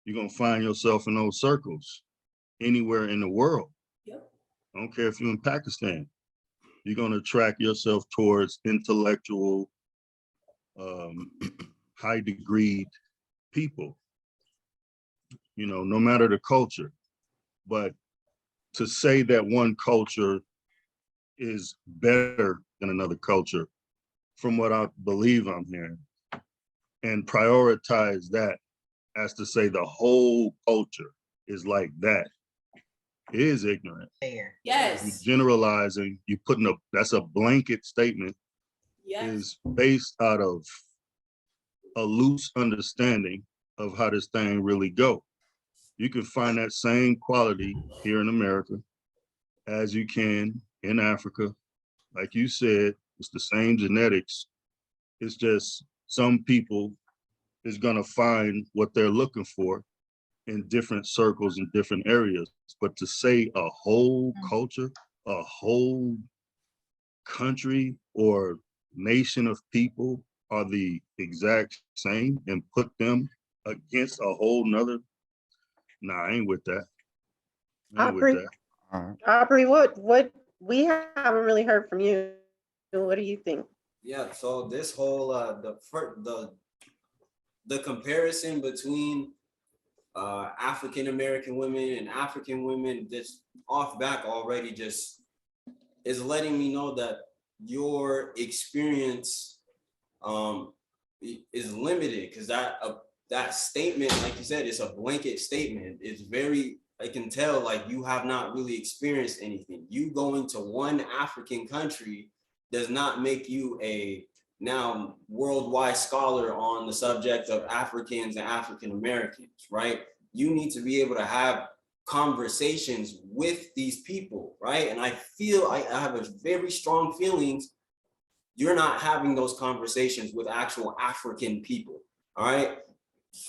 you're gonna find yourself in those circles anywhere in the world. Yep. I don't care if you're in Pakistan. You're gonna attract yourself towards intellectual, high degree people, you know, no matter the culture. But to say that one culture is better than another culture, from what I believe I'm hearing, and prioritize that as to say the whole culture is like that, is ignorant. Fair. You're Yes, generalizing, you putting that's a blanket statement, yes, is based out of a loose understanding of how this thing really go. You can find that same quality here in America as you can in Africa. Like you said, it's the same genetics. It's just some people is gonna find what they're looking for in different circles and different areas. But to say a whole culture, a whole country or nation of people are the exact same and put them against a whole nother, nah, I ain't with that. I ain't with Aubrey, that. All right. Aubrey, what we haven't really heard from you. What do you think? Yeah, so this whole the comparison between African American women and African women, just off back already just is letting me know that your experience is limited, because that statement, like you said, it's a blanket statement. It's very, I can tell like you have not really experienced anything. You going to one African country does not make you a now worldwide scholar on the subject of Africans and African Americans, right? You need to be able to have conversations with these people, right? And I feel I have a very strong feelings you're not having those conversations with actual African people, all right?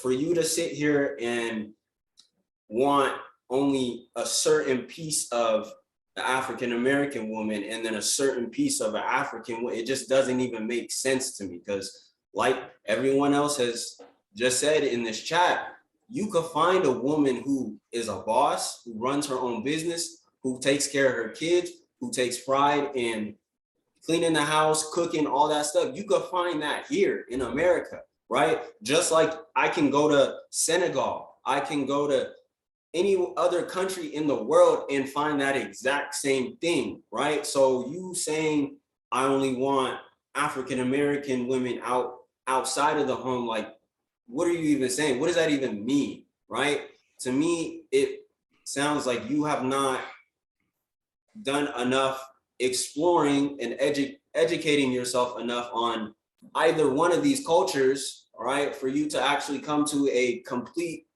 For you to sit here and want only a certain piece of the African American woman and then a certain piece of an African woman, it just doesn't even make sense to me, because like everyone else has just said in this chat, you could find a woman who is a boss, who runs her own business, who takes care of her kids, who takes pride in cleaning the house, cooking, all that stuff. You could find that here in America, right? Just like I can go to Senegal, I can go to any other country in the world and find that exact same thing, right? So you saying I only want African American women outside of the home, like, what are you even saying? What does that even mean, right? To me, it sounds like you have not done enough exploring and educating yourself enough on either one of these cultures, right, for you to actually come to a complete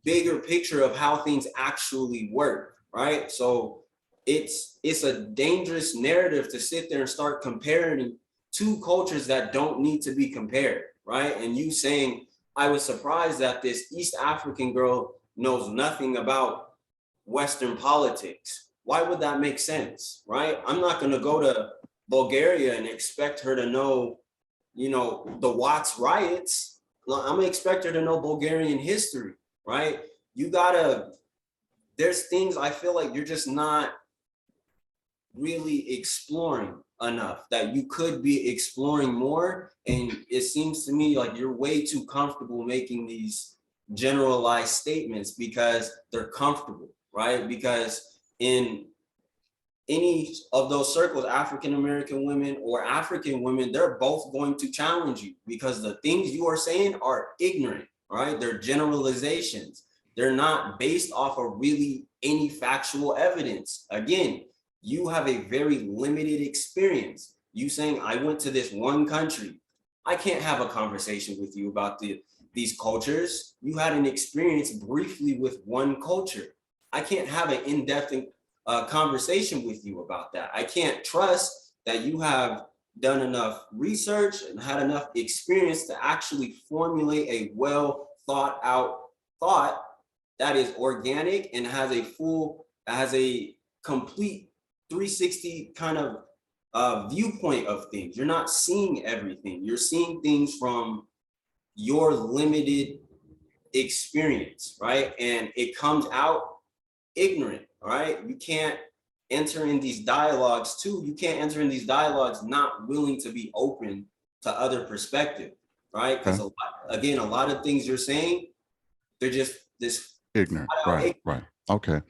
bigger picture of how things actually work, right? So it's a dangerous narrative to sit there and start comparing two cultures that don't need to be compared, right? And you saying, I was surprised that this East African girl knows nothing about Western politics. Why would that make sense, right? I'm not gonna go to Bulgaria and expect her to know, the Watts riots. I'm gonna expect her to know Bulgarian history, right? There's things I feel like you're just not really exploring enough, that you could be exploring more. And it seems to me like you're way too comfortable making these generalized statements because they're comfortable, right? Because in any of those circles, African American women or African women, they're both going to challenge you because the things you are saying are ignorant, right? They're generalizations. They're not based off of really any factual evidence. Again, you have a very limited experience. You saying, I went to this one country. I can't have a conversation with you about these cultures. You had an experience briefly with one culture. I can't have an in-depth conversation with you about that. I can't trust that you have done enough research and had enough experience to actually formulate a well thought out thought that is organic and has a complete 360 kind of viewpoint of things. You're not seeing everything. You're seeing things from your limited experience, right? And it comes out ignorant, right? You can't enter in these dialogues too. You can't enter in these dialogues not willing to be open to other perspective, right? Because again, a lot of things you're saying, they're just this ignorant, right. Okay.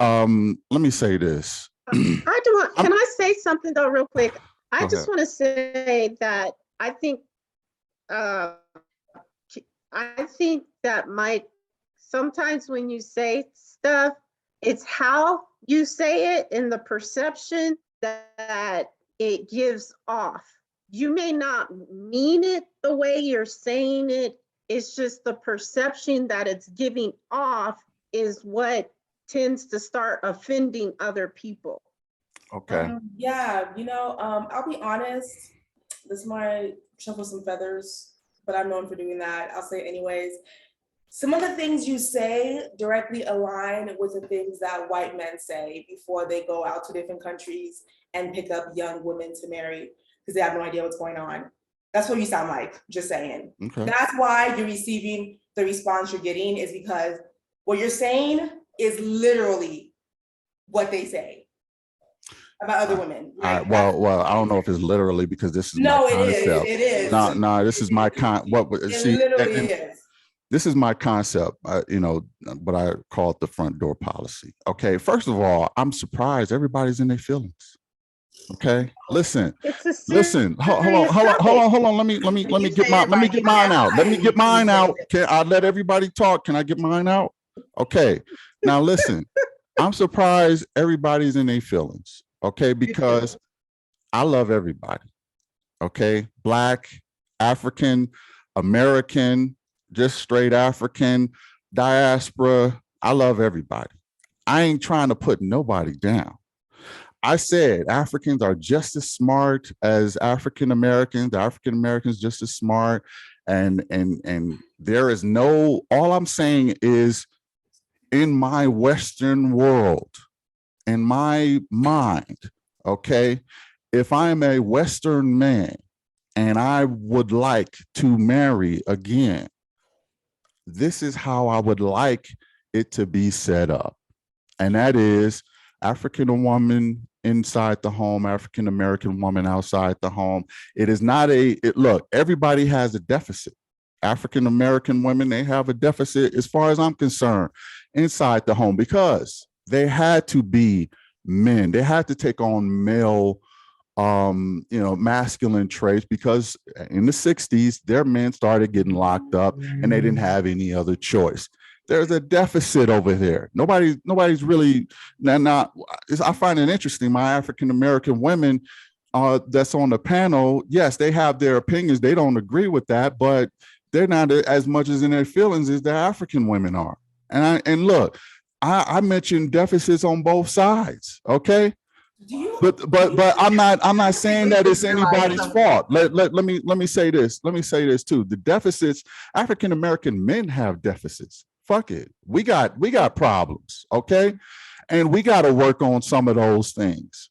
Let me say this. Can I say something though, real quick? I just want to say that I think that Mike, sometimes when you say stuff, it's how you say it and the perception that it gives off. You may not mean it the way you're saying it. It's just the perception that it's giving off is what tends to start offending other people. Okay. Yeah, I'll be honest. This might shuffle some feathers, but I'm known for doing that. I'll say it anyways. Some of the things you say directly align with the things that white men say before they go out to different countries and pick up young women to marry because they have no idea what's going on. That's what you sound like, just saying. Okay. That's why you're receiving the response you're getting, is because what you're saying is literally what they say about other women. Right? Well, I don't know if it's literally, because this is my concept. It is. No, this is my Literally is. This is my concept, what I call it the front door policy. Okay, first of all, I'm surprised everybody's in their feelings. Okay, listen. Hold on. Let me get mine out. Let me get mine out. Can I let everybody talk? Can I get mine out? Okay. Now listen. I'm surprised everybody's in their feelings. Okay, because I love everybody. Okay, Black, African, American, just straight African, diaspora. I love everybody. I ain't trying to put nobody down. I said Africans are just as smart as African Americans. African Americans just as smart, and there is no. All I'm saying is, in my Western world, in my mind, okay, if I'm a Western man and I would like to marry again, this is how I would like it to be set up. And that is African woman inside the home, African American woman outside the home. It is not look, everybody has a deficit. African American women, they have a deficit as far as I'm concerned inside the home, because they had to be men. They had to take on male masculine traits, because in the 60s, their men started getting locked up and they didn't have any other choice. There's a deficit over there. Nobody's really now. I find it interesting. My African American women that's on the panel, yes, they have their opinions. They don't agree with that, but they're not as much as in their feelings as the African women are. And look, I mentioned deficits on both sides. Okay. But I'm not saying that it's anybody's fault. Let me say this. Let me say this too. The deficits, African American men have deficits. Fuck it. We got problems. Okay. And we got to work on some of those things.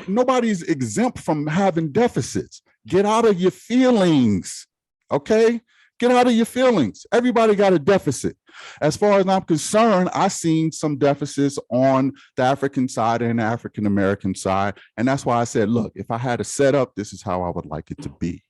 Nobody's exempt from having deficits. Get out of your feelings. Okay. Get out of your feelings. Everybody got a deficit. As far as I'm concerned, I seen some deficits on the African side and the African American side. And that's why I said, look, if I had a setup, this is how I would like it to be.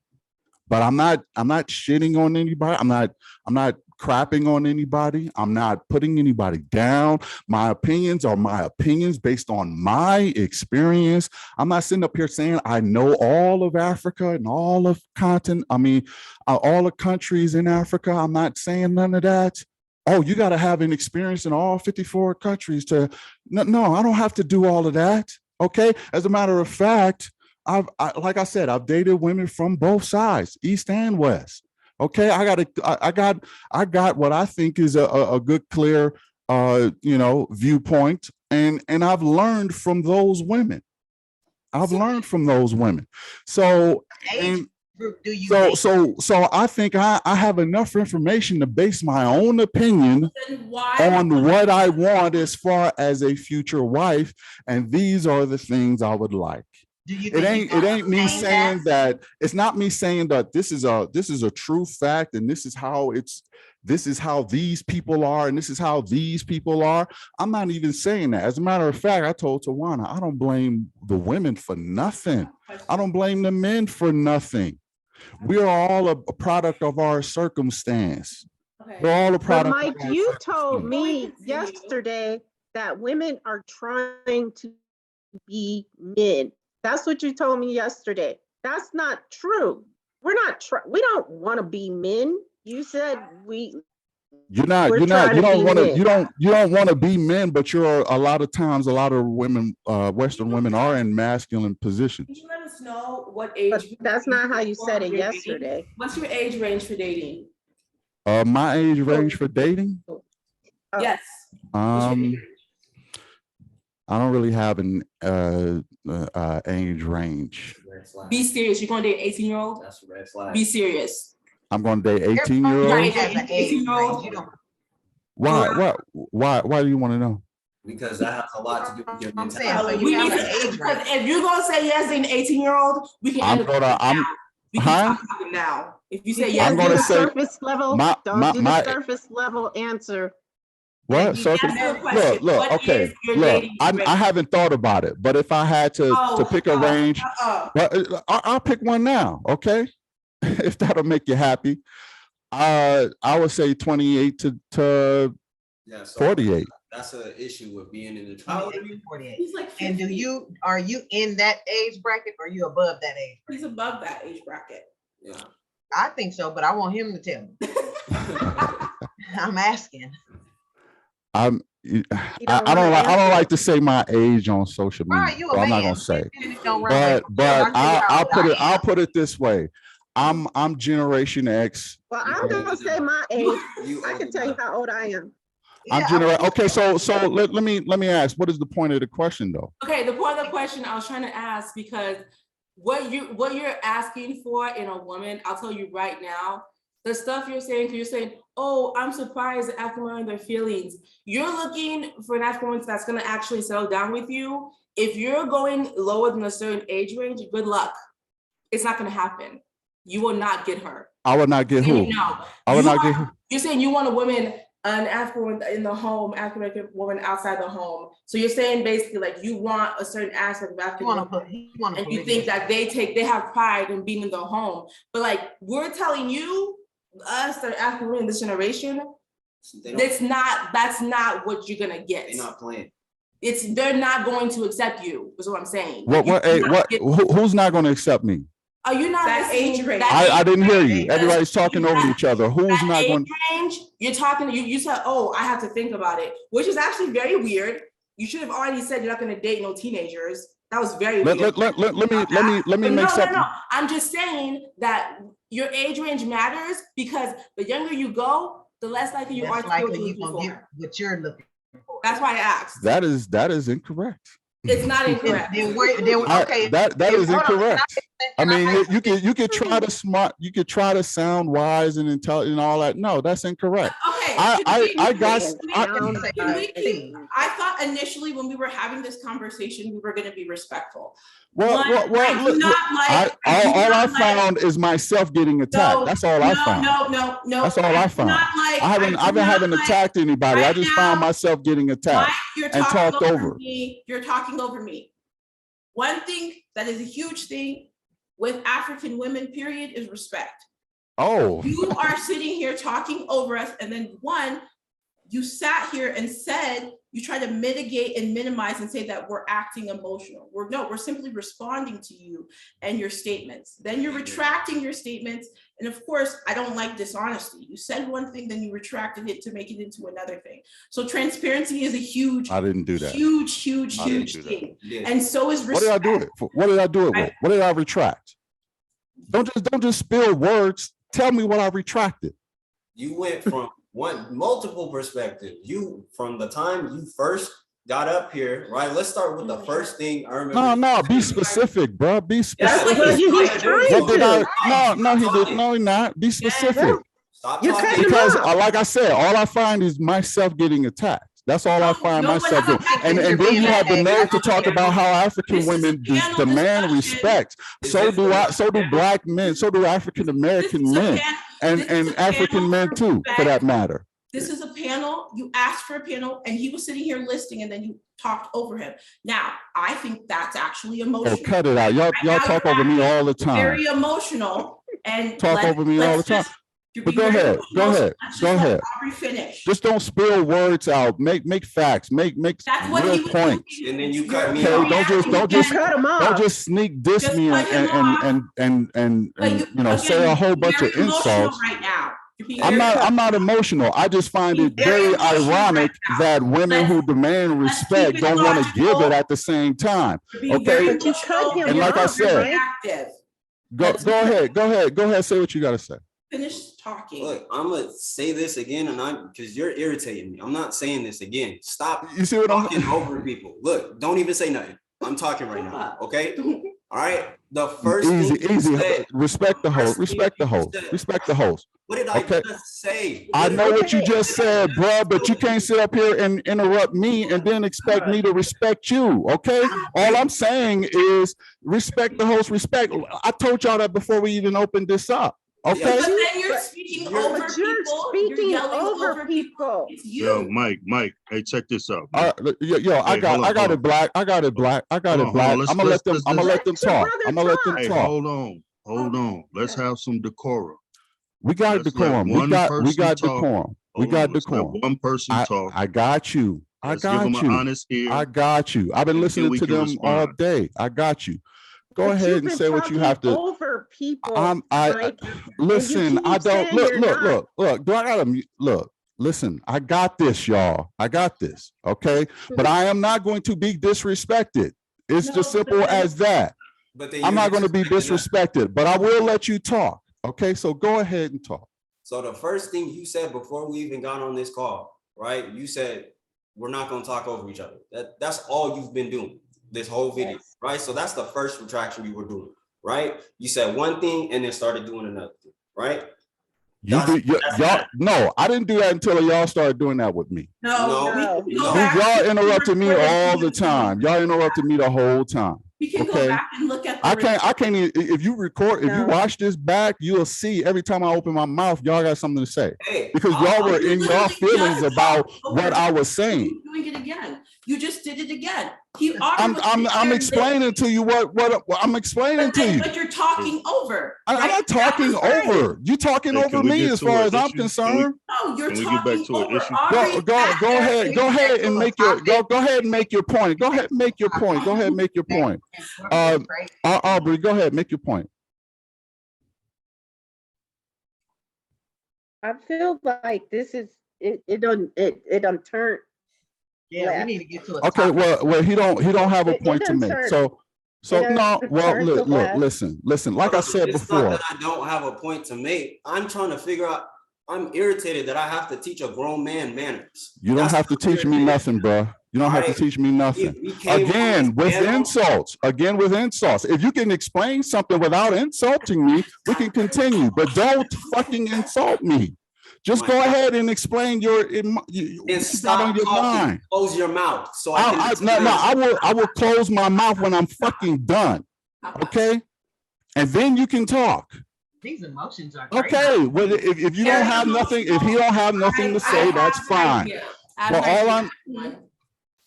But I'm not shitting on anybody. I'm not crapping on anybody. I'm not putting anybody down. My opinions are my opinions based on my experience. I'm not sitting up here saying I know all of Africa and all of continent. I mean, all the countries in Africa. I'm not saying none of that. Oh, you got to have an experience in all 54 countries to, no, I don't have to do all of that. Okay. As a matter of fact, like I said, I've dated women from both sides, East and West. Okay. I got what I think is a good, clear, viewpoint. And I've learned from those women. So, and, Group do you so I think I have enough information to base my own opinion Then why? on what I want as far as a future wife, and these are the things I would like. do you It think you ain't me understand saying that. It's not me saying that this is a true fact and this is how these people are and this is how these people are. I'm not even saying that. As a matter of fact, I told Tawana, I don't blame the women for nothing. I don't blame the men for nothing. We are all a product of our circumstance. Okay. We're all a But product. Mike, of our you circumstance. told Before we me continue- yesterday that women are trying to be men. That's what you told me yesterday. That's not true. We don't want to be men. You said You We're don't trying to be want to, men. you don't want to be men, but you're a lot of times, a lot of women, Western women are in masculine positions. Can you let us know what age? but that's not how you said it you're dating? yesterday. What's your age range for dating? My age range for dating, Oh. Yes. What's your age range? I don't really have an age range. Red flag. Be serious. You're going to date an 18-year-old? That's a red flag. Be serious. I'm going to date Everybody 18-year-olds. has an age range. You don't- Why do you want to know? Because that has a lot to do with your I'm saying, mentality. so We you need have to, an age because range. if you're gonna say yes to an 18-year-old, we can I'm end it gonna- I'm- now. We can Huh? stop talking now. If you say You yes, I'm can't gonna do the say surface level. my- Don't do my- the surface level answer. What? you So can't answer the question. look, What okay, is your look, dating I range? haven't thought about it, but if I had to pick a range, well, I'll pick one now, okay? If that'll make you happy. I would say 28 to Yeah, so 48. that's an issue with being in the. How old are you? 48. He's like And 50. are you in that age bracket or are you above that age bracket? He's above that age bracket. Yeah. I think so, but I want him to tell me. I'm asking. I You don't wanna like answer? like to say my age on social media. Right, you so a I'm not man. gonna say. It don't run away But from you. I tell you how old I I'll am. put it this way. I'm Generation X. Well, I'm gonna say my age. You I can tell you how old I am. I'm Yeah, Generation. Okay, so let me ask. What is the point of the question though? Okay, the point of the question I was trying to ask, because what you're asking for in a woman, I'll tell you right now, the stuff you're saying, oh, I'm surprised that African women their feelings. You're looking for an African woman that's gonna actually settle down with you. If you're going lower than a certain age range, good luck. It's not gonna happen. You will not get her. I would not get who? No. I would You not get are- who? You're saying you want a woman, an African woman in the home, African American woman outside the home. So you're saying basically like you want a certain aspect of African woman, and you think that they have pride in being in the home. But like we're telling you, us, the African women in this generation, They don't, that's not what you're gonna get. they're not playing. They're not going to accept you, is what I'm saying. What? You Hey, cannot what? get- Who's not going to accept me? Are you not That listening? age range. That I age didn't hear range, you. Everybody's talking over each other. Who's that not age going? range, you're talking, you said, oh, I have to think about it, which is actually very weird. You should have already said you're not gonna date no teenagers. That was very Let weird. me But make something. No. I'm just saying that your age range matters because the younger you go, the less likely you are That's to get what likely you're you looking gonna for. get what you're looking for. That's why I asked. That is incorrect. It's not incorrect. Then okay. That then is hold on, incorrect. I can mean, ask you could try to sound wise and intelligent and all that. No, that's incorrect. Okay. I got, I thought initially when we were having this conversation, we were gonna be respectful. well, One, well, I well, do look, not like- I do all I not like- found is myself getting attacked. No, That's all I found. No. That's all I do found. not like- I haven't like- attacked anybody. I right just found now, myself getting Mike, attacked. you're and talking talked over over. me. You're talking over me. One thing that is a huge thing with African women, period, is respect. Oh, You are sitting here talking over us, and then one, you sat here and said, you try to mitigate and minimize and say that we're acting emotional. We're simply responding to you and your statements. Then you're retracting your statements. And of course, I don't like dishonesty. You said one thing, then you retracted it to make it into another thing. So transparency is a huge, I didn't do that. huge I didn't do that. thing. Yeah. And so is What did I respect. do it for? What did I do it with? Right. What did I retract? Don't just spill words. Tell me what I retracted. You went from multiple perspectives. You, from the time you first got up here, right? Let's start with the first thing I remember. No, be specific, bro. Be That's specific. what he's trying What did I? to do. No, he did. No, he not. Be specific. Stop You're talking. cutting him Because, off. like I said, all I find is myself getting attacked. That's all I find No one myself has doing. attacked And you. then you have the You're nerve to being talk about how African This is women panel demand discussion. respect. Is So this do I. the- So do black men. So do African American men, and African men too, for that matter. This is a panel, you asked for a panel, and he was sitting here listening, and then you talked over him. Now, I think that's actually Oh, emotional. cut it out. Y'all Now talk you're over me all the acting time. Very emotional, and. Talk over me all the time. But go ahead, go ahead, go ahead. Aubrey finish. Just don't spill words out. Make facts. Make That's what real he was points. doing. And then you cut me Okay, off. don't You just cut him don't off. just sneak diss Just me cut him off. and But you know say a whole bunch of very emotional insults. Right now. You're being I'm very- not emotional. I just find it You're very very emotional ironic right now. that women who demand let's keep respect it don't want to logical. give it at the same time. you're being okay. very But you cut emotional him And like I off, said- right? reactive. Go ahead. Say what you got to say. Finish talking. Look, I'm gonna say this again, and because you're irritating me. I'm not saying this again. Stop You see what talking I'm? over people. Look, don't even say nothing. I'm talking right now. Okay. All right. The first Easy, thing you easy. said- Respect the host. Respect the host. Respect the host. What did I Okay. just say? I know what you Okay. just said, bro, but you can't sit up here and interrupt me and then expect me to respect you, okay? All I'm saying is respect the host, respect. I told y'all that before we even opened this up, okay? But then you're speaking You're- over But you're people. speaking yelling over people. It's Yo, you. Mike, hey, check this out. Yo, I Hey, got hold on. it black. I got it black. Hold on, I'm gonna let's- let them let's- talk. let I'm gonna let them Hey, talk. hold on. Let's have some decorum. We got let's let decorum. We one got person talk. decorum. We Hold got on, let's let decorum. one person talk. I got you. Let's give them an honest ear. I got you. I've been And listening we to can them all respond. day. I got you. Go But ahead you've and been say what you talking have to. Over people. I Mike. listen. keep I don't saying look. you're Look. not. Do I gotta look? Listen. I got this, y'all. I got this. Okay, but I am not going to be disrespected. It's No, just but simple then- as that. But then I'm you not going to be disrespected us. disrespected, but I will let you talk. Okay, so go ahead and talk. So the first thing you said before we even got on this call, right? You said we're not gonna talk over each other. That's all you've been doing this whole video, right? So that's the first retraction you were doing, right? You said one thing and then started doing another thing, right? Y'all. No, I didn't do that until y'all started doing that with me. No. No. we can go No. back Y'all and interrupted me record all it. the time. Y'all interrupted me the whole time. We can Okay. go back and look at. I can't even, if you record, if you No. watch this back, you'll see every time I open my mouth, y'all got something to say. Hey, Because y'all were in your feelings about what I was saying. Doing it again. You just did it again. He. I'm explaining to you what I'm explaining to you. But you're talking over. I'm right? not talking That was right. over. You talking Hey, over can we me get as to far an as I'm issue? concerned. No, you're Can we get back talking to an over. issue? Aubrey, Go ahead and make your go ahead and make your point. Go ahead and make your point. Go ahead and make your point. Aubrey, go ahead, make your point. I feel like this is it don't turn. Yeah, we need to get to a Okay, topic. well, he don't have a It point to doesn't make. turn- So it no, doesn't well, turn to look, left. listen. Like I said it's not before, that I don't have a point to make. I'm trying to figure out. I'm irritated that I have to teach a grown man manners. you don't That's have to what I'm teach me irritated. nothing, bro. You don't have to Alright. teach me nothing. We came on Again, this with panel- insults. Again, with insults. If you can explain something without insulting me, we can continue. But don't fucking insult me. Just go ahead and explain your Then what you got stop on your talking. mind. Close your mouth. So I will close my mouth when I'm fucking done. Okay? And then you can talk. These emotions are crazy. Okay, well, if you don't have nothing, if he don't have nothing to say, that's fine. But all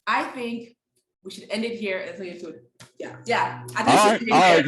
I think we should end it here and leave it. Yeah. I think all we right, should all end right. it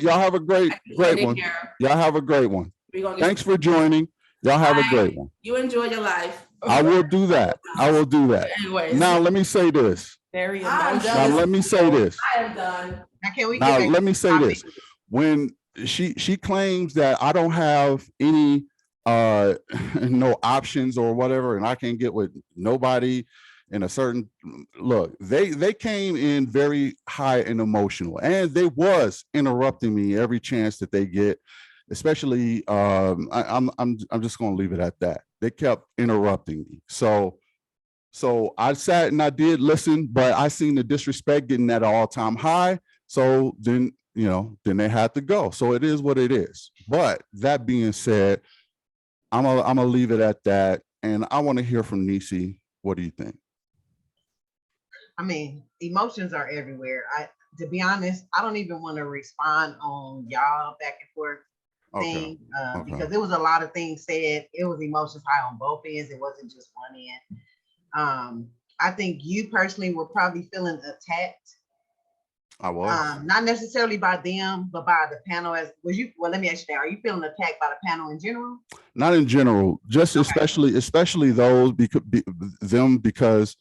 here. Y'all have a great End it one. here. Y'all have a great one. We're gonna get Thanks for joining. Y'all have a great one. You enjoy your life. I will do that. I will do that. Anyways. Now let me say this. Very I'm emotional. Now done. let me say this. I am done. Now, can we Now get back let to me the say topic? this. When she claims that I don't have any no options or whatever, and I can't get with nobody in a certain look, they came in very high and emotional, and they was interrupting me every chance that they get, especially I'm just gonna leave it at that. They kept interrupting me. So I sat and I did listen, but I seen the disrespect getting at an all-time high. So then, then they had to go. So it is what it is. But that being said, I'm gonna leave it at that. And I want to hear from Nisi. What do you think? I mean, emotions are everywhere. To be honest, I don't even want to respond on y'all back and forth thing because there was a lot of things said. It was emotions high on both ends. It wasn't just one end. I think you personally were probably feeling attacked. I was not necessarily by them, but by the panel. Well, let me ask you that. Are you feeling attacked by the panel in general? Not in general, just Okay. especially those because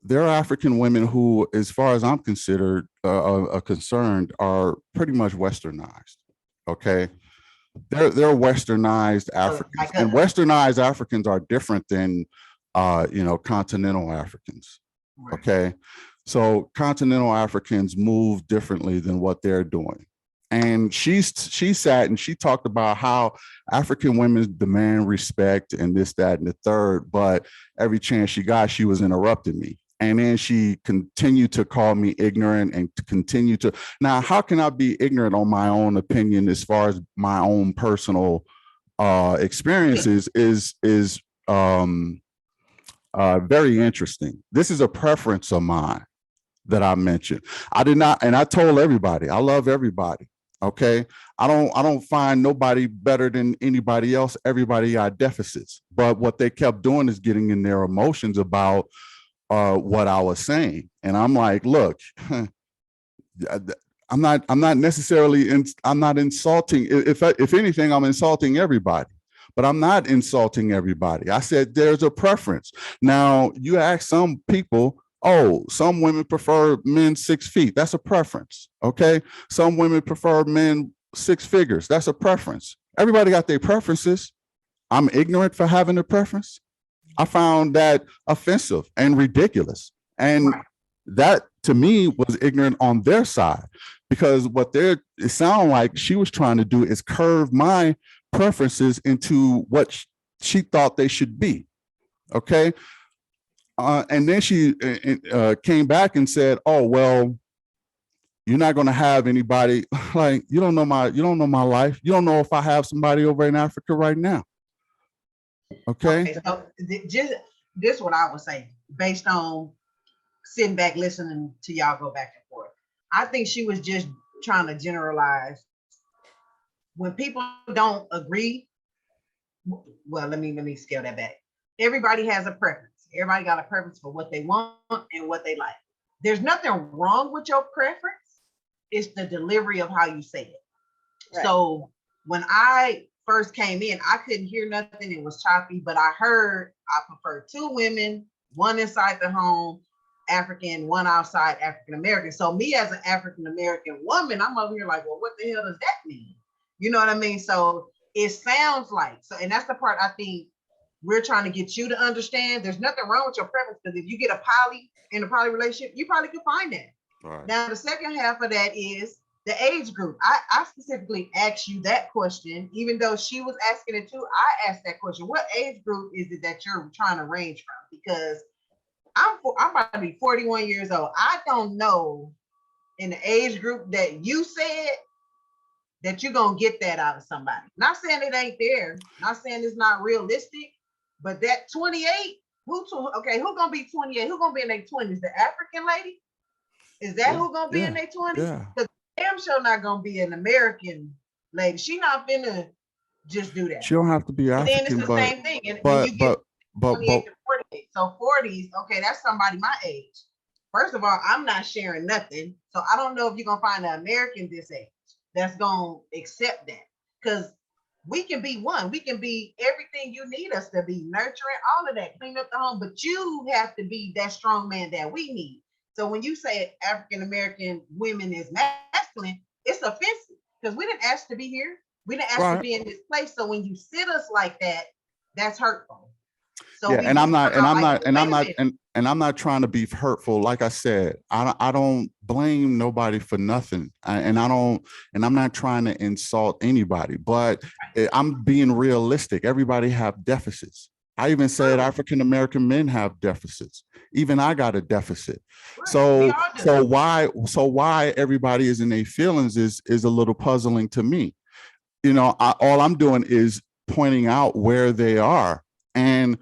they're African women who, as far as I'm concerned, are pretty much westernized. Okay, they're westernized Africans, and westernized Africans are different than continental Africans. Right. Okay, so continental Africans move differently than what they're doing. And she sat and she talked about how African women demand respect and this, that, and the third, but every chance she got, she was interrupting me. And then she continued to call me ignorant and to continue to. Now, how can I be ignorant on my own opinion as far as my own personal experiences is very interesting. This is a preference of mine that I mentioned. I did not, and I told everybody, I love everybody. Okay. I don't find nobody better than anybody else. Everybody got deficits. But what they kept doing is getting in their emotions about what I was saying. And I'm like, look, I'm not necessarily I'm not insulting. If anything, I'm insulting everybody. But I'm not insulting everybody. I said there's a preference. Now, you ask some people, oh, some women prefer men 6 feet. That's a preference. Okay. Some women prefer men 6 figures. That's a preference. Everybody got their preferences. I'm ignorant for having a preference. I found that offensive and ridiculous. And that to me was ignorant on their side, because what it sounded like she was trying to do is curve my preferences into what she thought they should be. Okay. And then she came back and said, oh, well, you're not going to have anybody. Like, you don't know my life. You don't know if I have somebody over in Africa right now. Okay. So just this what I would say based on sitting back listening to y'all go back and forth. I think she was just trying to generalize. When people don't agree, well, let me scale that back. Everybody has a preference. Everybody got a preference for what they want and what they like. There's nothing wrong with your preference. It's the delivery of how you say it. Right. So when I first came in, I couldn't hear nothing. It was choppy, but I heard I prefer 2 women, 1 inside the home, African, 1 outside, African American. So me as an African American woman, I'm over here like, well, what the hell does that mean? You know what I mean? So it sounds like, and that's the part I think we're trying to get you to understand. There's nothing wrong with your preference, because if you get a poly in a poly relationship, you probably could find that. Right. Now, the second half of that is the age group. I specifically asked you that question, even though she was asking it too. I asked that question. What age group is it that you're trying to range from? Because I'm about to be 41 years old. I don't know in the age group that you said that you're gonna get that out of somebody. Not saying it ain't there, not saying it's not realistic, but that 28, who gonna be 28? Who gonna be in their 20s? The African lady? Is that who gonna be in their 20s? Yeah. Because damn sure not gonna be an American lady. She not finna just do that. She don't have to be And then it's African, the but same thing. And when you get but 28 to 48. So 40s, okay, that's somebody my age. First of all, I'm not sharing nothing. So I don't know if you're gonna find an American this age that's gonna accept that. Because we can be one, we can be everything you need us to be, nurturing, all of that, clean up the home, but you have to be that strong man that we need. So when you say African American women is masculine, it's offensive because we didn't ask to be here. We didn't ask to be in this place. So when you sit us like that, that's hurtful. So yeah, and I'm not trying to be hurtful. Like I said, I don't blame nobody for nothing, and I'm not trying to insult anybody. But I'm being realistic. Everybody have deficits. I even said African American men have deficits. Even I got a deficit. So why everybody is in their feelings is a little puzzling to me. You know, all I'm doing is pointing out where they are, and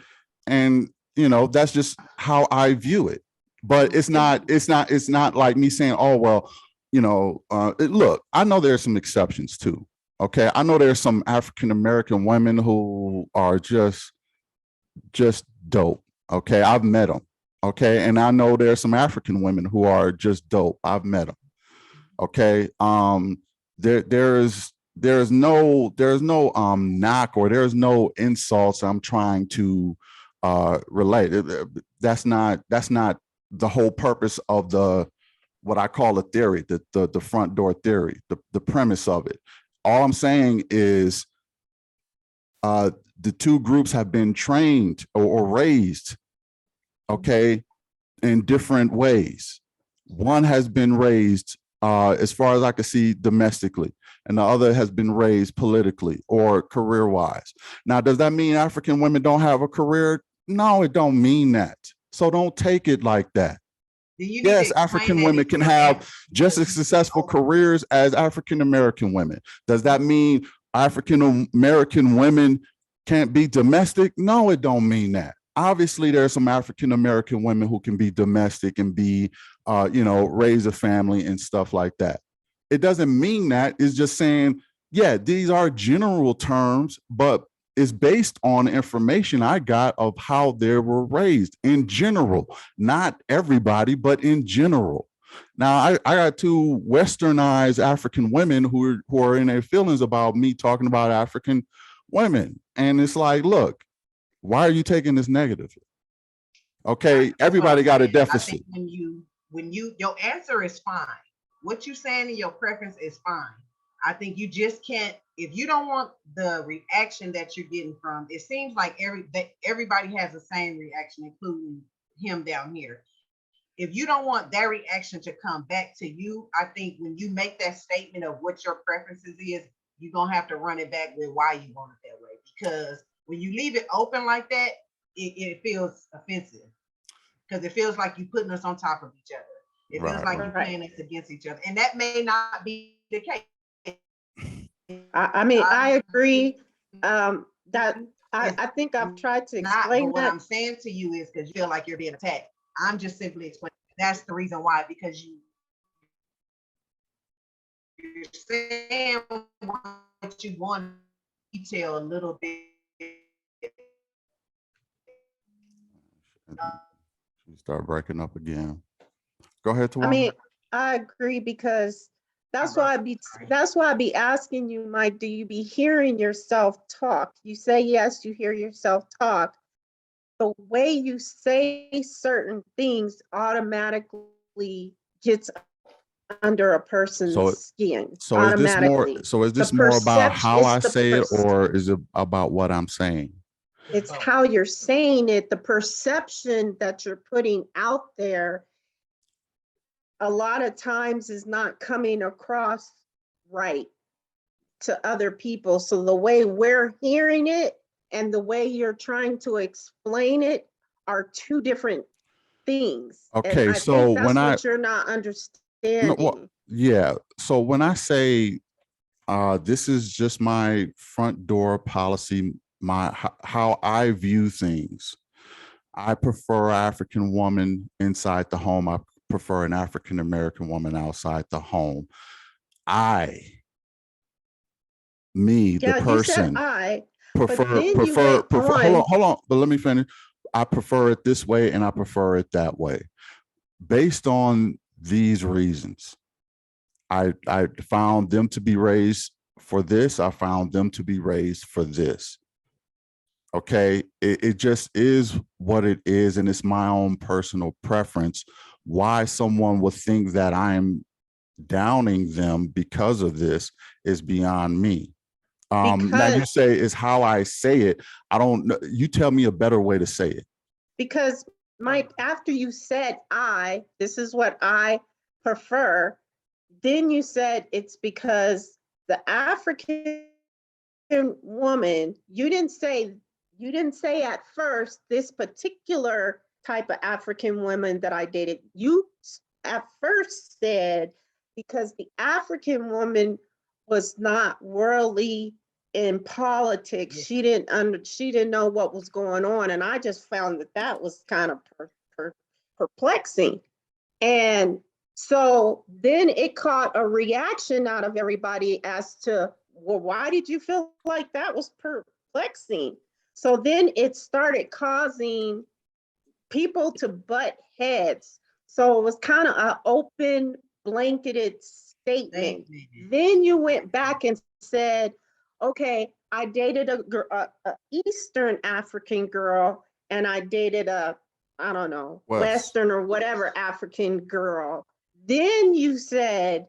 you know, that's just how I view it. But it's not like me saying, oh well, you know, look, I know there's some exceptions too. Okay, I know there's some African American women who are just dope. Okay, I've met them. Okay, and I know there's some African women who are just dope. I've met them. Okay, there's no knock, or there's no insults I'm trying to relate. That's not the whole purpose of what I call a theory, the front door theory, the premise of it. All I'm saying is the two groups have been trained or raised, okay, in different ways. One has been raised, as far as I can see, domestically, and the other has been raised politically or career-wise. Now, does that mean African women don't have a career? No, it don't mean that. So don't take it like that. Yes, African women can have just as successful careers as African American women. Does that mean African American women can't be domestic? No, it don't mean that. Obviously, there are some African American women who can be domestic and be, you know, raise a family and stuff like that. It doesn't mean that. It's just saying, yeah, these are general terms, but it's based on information I got of how they were raised in general, not everybody, but in general. Now, I got two westernized African women who are in their feelings about me talking about African women. And it's like, look, why are you taking this negatively? Okay, everybody got a deficit. I think when you your answer is fine. What you saying in your preference is fine. I think you just can't, if you don't want the reaction that you're getting from, it seems like everybody has the same reaction, including him down here. If you don't want that reaction to come back to you, I think when you make that statement of what your preferences is, you're gonna have to run it back with why you want it that way. Because when you leave it open like that, it feels offensive. Because it feels like you're putting us on top of each other. It feels like you're playing us against each other. And that may not be the case. I mean, I agree that I think I've tried to explain what that. I'm saying to you is because you feel like you're being attacked. I'm just simply explaining that's the reason why, because you're saying what you want to detail a little bit. You start breaking up again. Go ahead, Tawana. I mean, I agree, because that's why I be asking you, Mike, do you be hearing yourself talk? You say yes, you hear yourself talk. The way you say certain things automatically gets under a person's skin. So is this more about how I say it, or is it about what I'm saying? It's how you're saying it. The perception that you're putting out there a lot of times is not coming across right to other people. So the way we're hearing it and the way you're trying to explain it are two different things. Okay, and so that's what you're not understanding. yeah. So when I say This is just my front door policy, how I view things. I prefer African woman inside the home. I prefer an African American woman outside the home. Me, the Yeah, you said person, I, prefer, then you went hold on, but let me finish. I prefer it this way and I prefer it that way. Based on these reasons, I found them to be raised for this. I found them to be raised for this. Okay, it just is what it is, and it's my own personal preference. Why someone would think that I'm downing them because of this is beyond me. Now you because say is how I say it. I don't know. You tell me a better way to say it. because Mike, after you said this is what I prefer, then you said it's because the African woman, you didn't say at first this particular type of African woman that I dated. You at first said because the African woman was not worldly in politics. She didn't know what was going on, and I just found that was kind of perplexing. And so then it caught a reaction out of everybody as to, well, why did you feel like that was perplexing? So then it started causing people to butt heads. So it was kind of an open, blanketed statement. Then you went back and said, okay, I dated a Eastern African girl, and I dated I don't know, Western or whatever African girl. Then you said,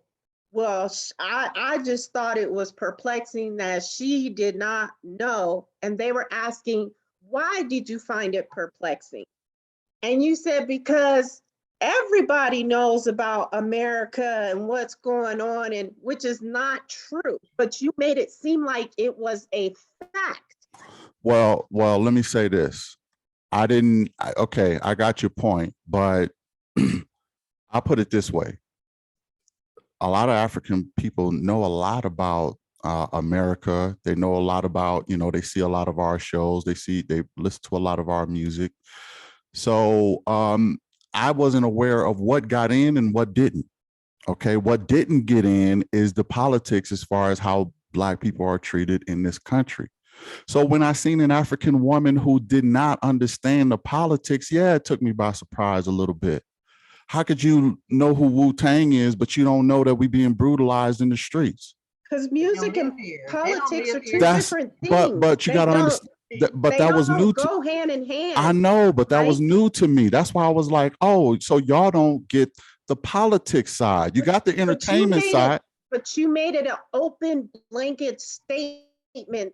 well, I just thought it was perplexing that she did not know. And they were asking, why did you find it perplexing? And you said, because everybody knows about America and what's going on, and which is not true, but you made it seem like it was a fact. Well, let me say this. Okay, I got your point, but I'll put it this way. A lot of African people know a lot about America. They know a lot about, they see a lot of our shows. They listen to a lot of our music. So I wasn't aware of what got in and what didn't. Okay, what didn't get in is the politics as far as how Black people are treated in this country. So when I seen an African woman who did not understand the politics, yeah, it took me by surprise a little bit. How could you know who Wu-Tang is, but you don't know that we being brutalized in the streets? Because music and politics are two different things. But you got to understand. But that was new to go hand in hand. I know, but that was new to me. That's why I was like, oh, so y'all don't get the politics side. You got the entertainment side. But you made it an open blanket statement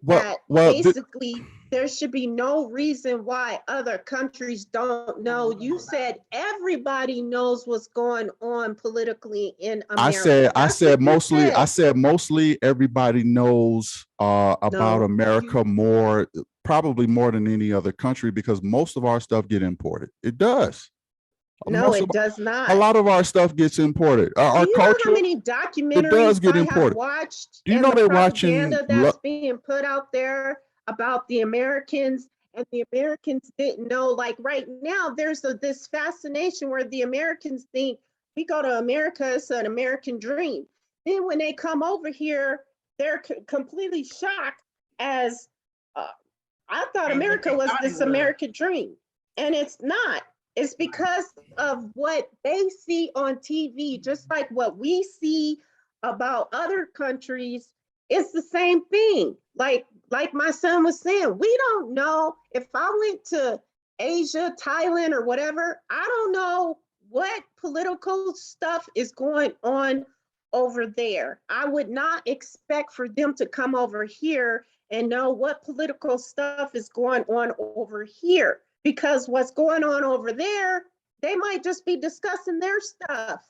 that basically there should be no reason why other countries don't know. You said everybody knows what's going on politically in America. I said mostly everybody knows about America more, probably more than any other country, because most of our stuff get imported. It does. No, it does not. A lot of our stuff gets imported. Our culture, know how many documentaries it does get imported. I have watched? Do you know they're watching that's being put out there about the Americans, and the Americans didn't know. Like right now, there's this fascination where the Americans think we go to America, it's an American dream. Then when they come over here, they're completely shocked as I thought America was this American dream, and it's not. It's because of what they see on TV, just like what we see about other countries. It's the same thing. Like my son was saying, we don't know if I went to Asia, Thailand, or whatever. I don't know what political stuff is going on over there. I would not expect for them to come over here and know what political stuff is going on over here. Because what's going on over there, they might just be discussing their stuff.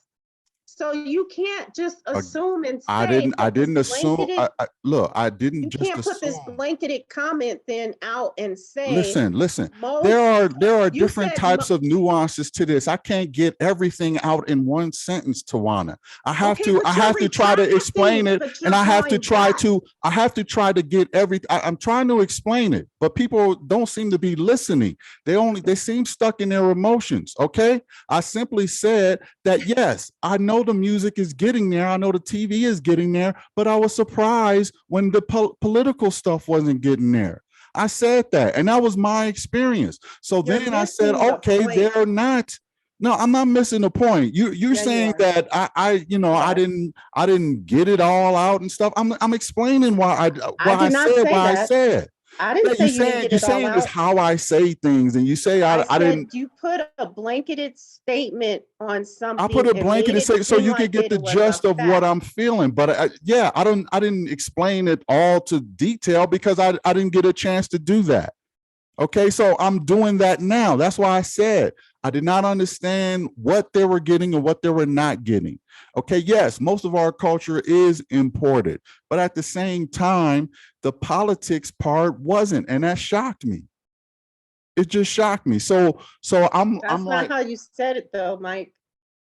So you can't just assume and say. I didn't put this assume, blanketed- look, I didn't You just can't put this assume. blanketed comment then out and say. Listen, most- there are you different said types mo- of nuances to this. I can't get everything out in one sentence, Tawana. I have Okay, to, but I you're have to try to retracting, explain it, but and you're I have to going try back. to, get I'm trying to explain it, but people don't seem to be listening. They seem stuck in their emotions. Okay. I simply said that, yes, I know the music is getting there. I know the TV is getting there, but I was surprised when the political stuff wasn't getting there. I said that, and that was my experience. So You're then I said, missing the okay, point. they're not. No, I'm not missing the point. You're Yeah, you saying are. that I didn't get it all out and stuff. I'm explaining why I did not say what I that. said. I didn't say you didn't get You're it all saying is out. how I say things, and you say I said didn't. you put a blanketed statement on something. I put a and blanket made to say it so seem you can like get the it was a gist of what fact. I'm feeling. But yeah, I didn't explain it all to detail because I didn't get a chance to do that. Okay, so I'm doing that now. That's why I said I did not understand what they were getting and what they were not getting. Okay, yes, most of our culture is imported, but at the same time, the politics part wasn't, and that shocked me. It just shocked me. So I'm That's not like, how you said it though, Mike.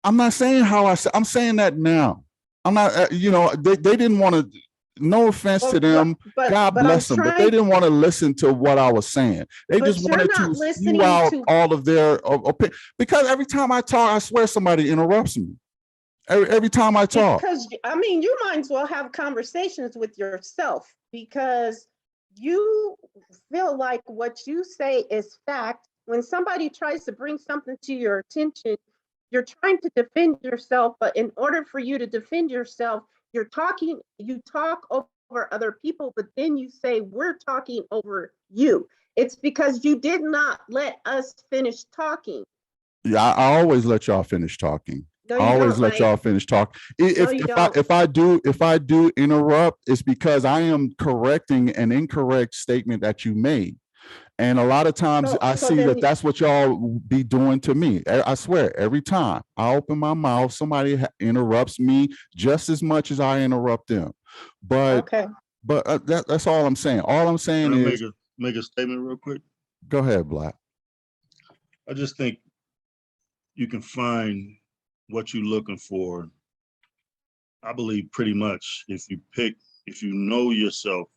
I'm not saying how I said. I'm saying that now. I'm not. They didn't want to. No offense to them. God bless them, but they didn't want to listen to what I was saying. They But just you're wanted not to listening spew out to- all of their opinion. Because every time I talk, I swear somebody interrupts me. Every time I talk. Because I mean, you might as well have conversations with yourself because you feel like what you say is fact. When somebody tries to bring something to your attention, you're trying to defend yourself, but in order for you to defend yourself, you talk over other people, but then you say, we're talking over you. It's because you did not let us finish talking. Yeah, I always let y'all finish talking. No, I you always don't, let Mike. y'all finish talking. No, you don't. If I do interrupt, it's because I am correcting an incorrect statement that you made. And a lot of times So- I so see then that you- that's what y'all be doing to me. I swear, every time I open my mouth, somebody interrupts me just as much as I interrupt them. But Okay. that's all I'm saying. All I'm saying Can I is, make a statement real quick? go ahead, Black. I just think you can find what you're looking for. I believe pretty much if you know yourself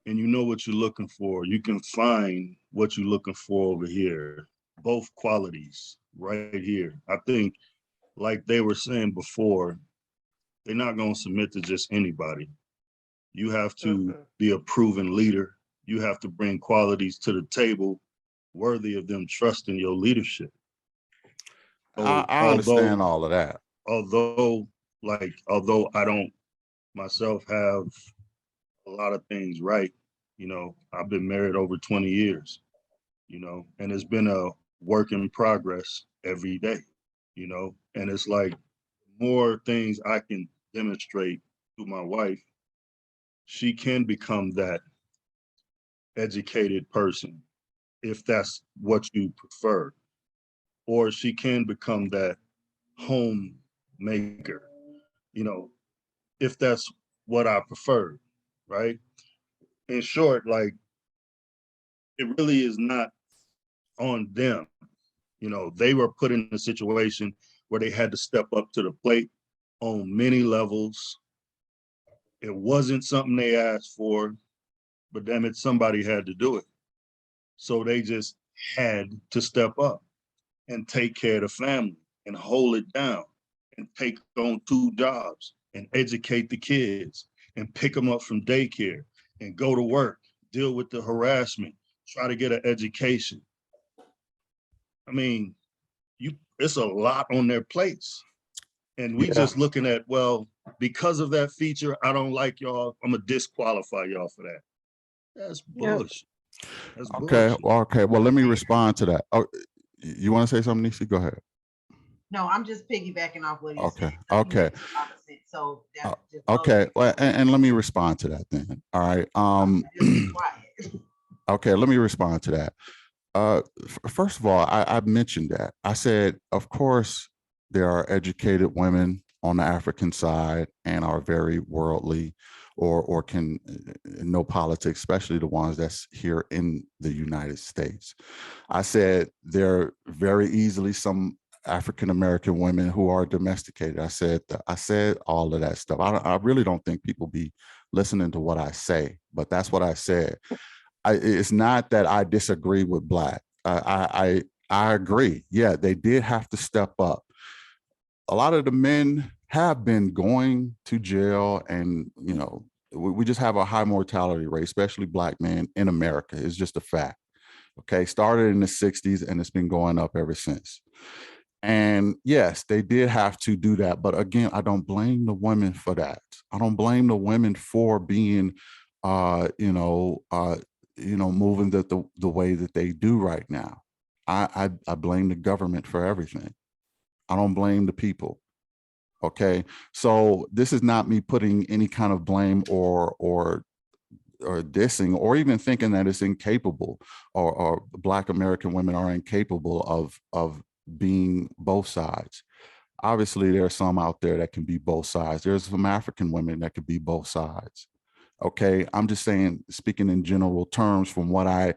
and you know what you're looking for, you can find what you're looking for over here. Both qualities right here. I think, like they were saying before, they're not going to submit to just anybody. You have to be a proven leader. You have to bring qualities to the table worthy of them trusting your leadership. I understand all of that. Although I don't myself have a lot of things right, I've been married over 20 years, and it's been a work in progress every day, and it's like more things I can demonstrate to my wife, she can become that educated person if that's what you prefer, or she can become that homemaker, if that's what I prefer, right? In short, like, it really is not on them. They were put in a situation where they had to step up to the plate on many levels. It wasn't something they asked for, but damn it, somebody had to do it. So they just had to step up and take care of the family and hold it down and take on 2 jobs and educate the kids and pick them up from daycare and go to work, deal with the harassment, try to get an education. I mean, it's a lot on their plates. And we just looking at, well, because of that feature, I don't like y'all, I'm gonna disqualify y'all for that. That's bullshit. That's Okay. bullshit. Well, let me respond to that. Oh, you want to say something, Nisi? Go ahead. No, I'm just piggybacking off what he's Okay, saying. So he okay. makes a lot of sense. So that just Okay. Well, and let me respond to that then. All right. just be quiet. Okay, let me respond to that. First of all, I mentioned that. I said, of course, there are educated women on the African side and are very worldly or can know politics, especially the ones that's here in the United States. I said there are very easily some African-American women who are domesticated. I said all of that stuff. I really don't think people be listening to what I say, but that's what I said. It's not that I disagree with Black. I agree. Yeah, they did have to step up. A lot of the men have been going to jail, and we just have a high mortality rate, especially Black men in America. It's just a fact. Okay, started in the 60s and it's been going up ever since. And yes, they did have to do that. But again, I don't blame the women for that. I don't blame the women for being, moving the way that they do right now. I blame the government for everything. I don't blame the people. Okay, so this is not me putting any kind of blame or dissing or even thinking that it's incapable or Black American women are incapable of being both sides. Obviously, there are some out there that can be both sides. There's some African women that could be both sides. Okay, I'm just saying, speaking in general terms from what I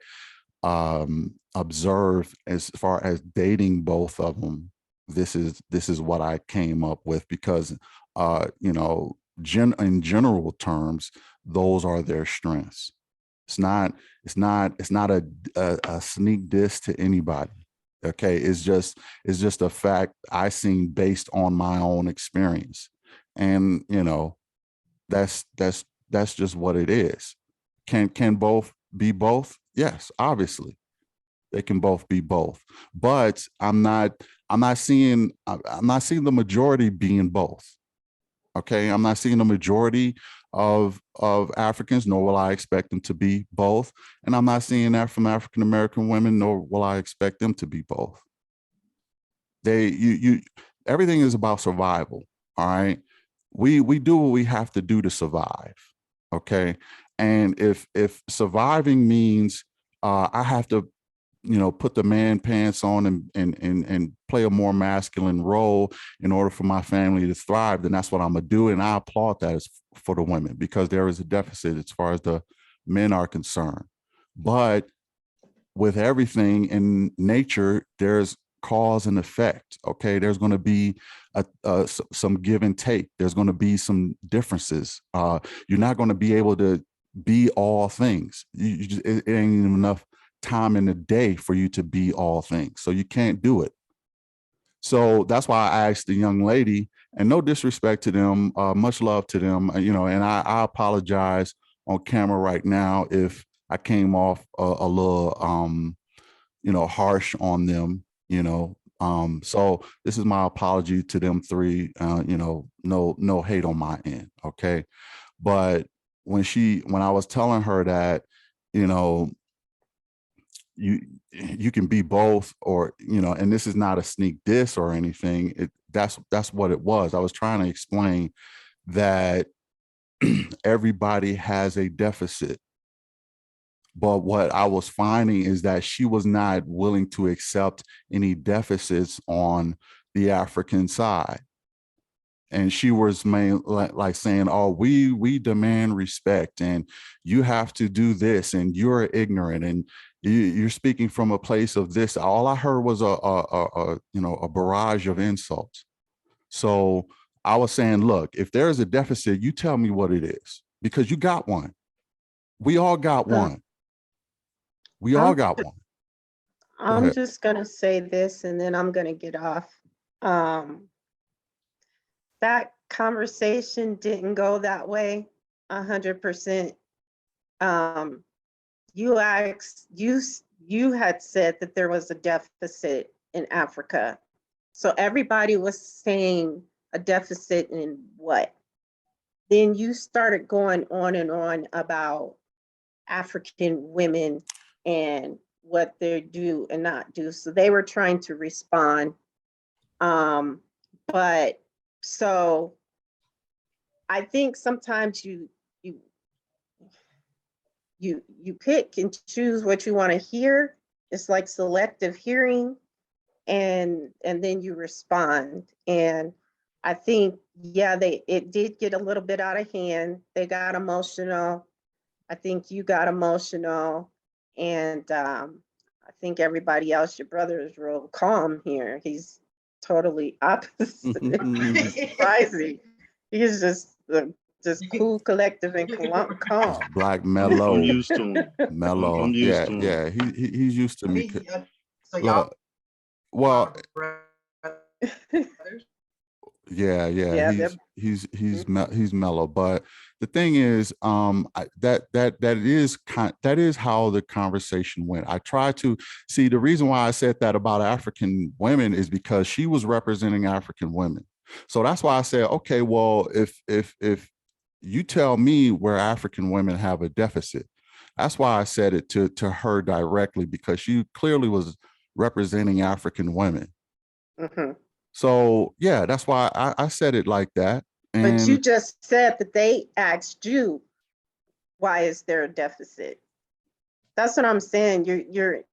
observe as far as dating both of them, this is what I came up with because in general terms, those are their strengths. It's not a sneak diss to anybody. Okay, it's just a fact I seen based on my own experience, and that's just what it is. Can both be both? Yes, obviously they can both be both, but I'm not seeing the majority being both. Okay, I'm not seeing the majority of Africans, nor will I expect them to be both. And I'm not seeing that from African American women, nor will I expect them to be both. Everything is about survival. All right, we do what we have to do to survive. Okay, and if surviving means I have to put the man pants on and play a more masculine role in order for my family to thrive, then that's what I'm gonna do. And I applaud that as for the women, because there is a deficit as far as the men are concerned. But with everything in nature, there's cause and effect. Okay, there's going to be some give and take. There's going to be some differences. You're not going to be able to be all things. It ain't even enough time in the day for you to be all things. So you can't do it. So that's why I asked the young lady, and no disrespect to them, much love to them, and I apologize on camera right now if I came off a little, harsh on them, so this is my apology to them three, no hate on my end. Okay. But when I was telling her that, you can be both, or and this is not a sneak diss or anything, that's what it was. I was trying to explain that everybody has a deficit, but what I was finding is that she was not willing to accept any deficits on the African side. And she was like saying, oh, we demand respect, and you have to do this, and you're ignorant, and you're speaking from a place of this. All I heard was a barrage of insults. So I was saying, look, if there's a deficit, you tell me what it is, because you got one. We all got one. We all got one. I'm just gonna say this, and then I'm gonna get off. That conversation didn't go that way 100%. You had said that there was a deficit in Africa. So everybody was saying a deficit in what? Then you started going on and on about African women and what they do and not do. So they were trying to respond. But so I think sometimes you pick and choose what you want to hear. It's like selective hearing. and then you respond. And I think, yeah, it did get a little bit out of hand. They got emotional. I think you got emotional, and I think everybody else, your brother is real calm here. He's totally opposite. Surprising. He's just cool, collective, and calm. Black I'm mellow, used to him. mellow. I'm used Yeah, to him. yeah. He's used to me. So y'all. Look, well, brothers? yeah, Yeah, he's mellow, but the thing is, that is how the conversation went. I try to see, the reason why I said that about African women is because she was representing African women. So that's why I said, okay, well, if you tell me where African women have a deficit, that's why I said it to her directly, because she clearly was representing African women. Mhm. So yeah, that's why I said it like that. But you And just said that they asked you, why is there a deficit? That's what I'm saying. You're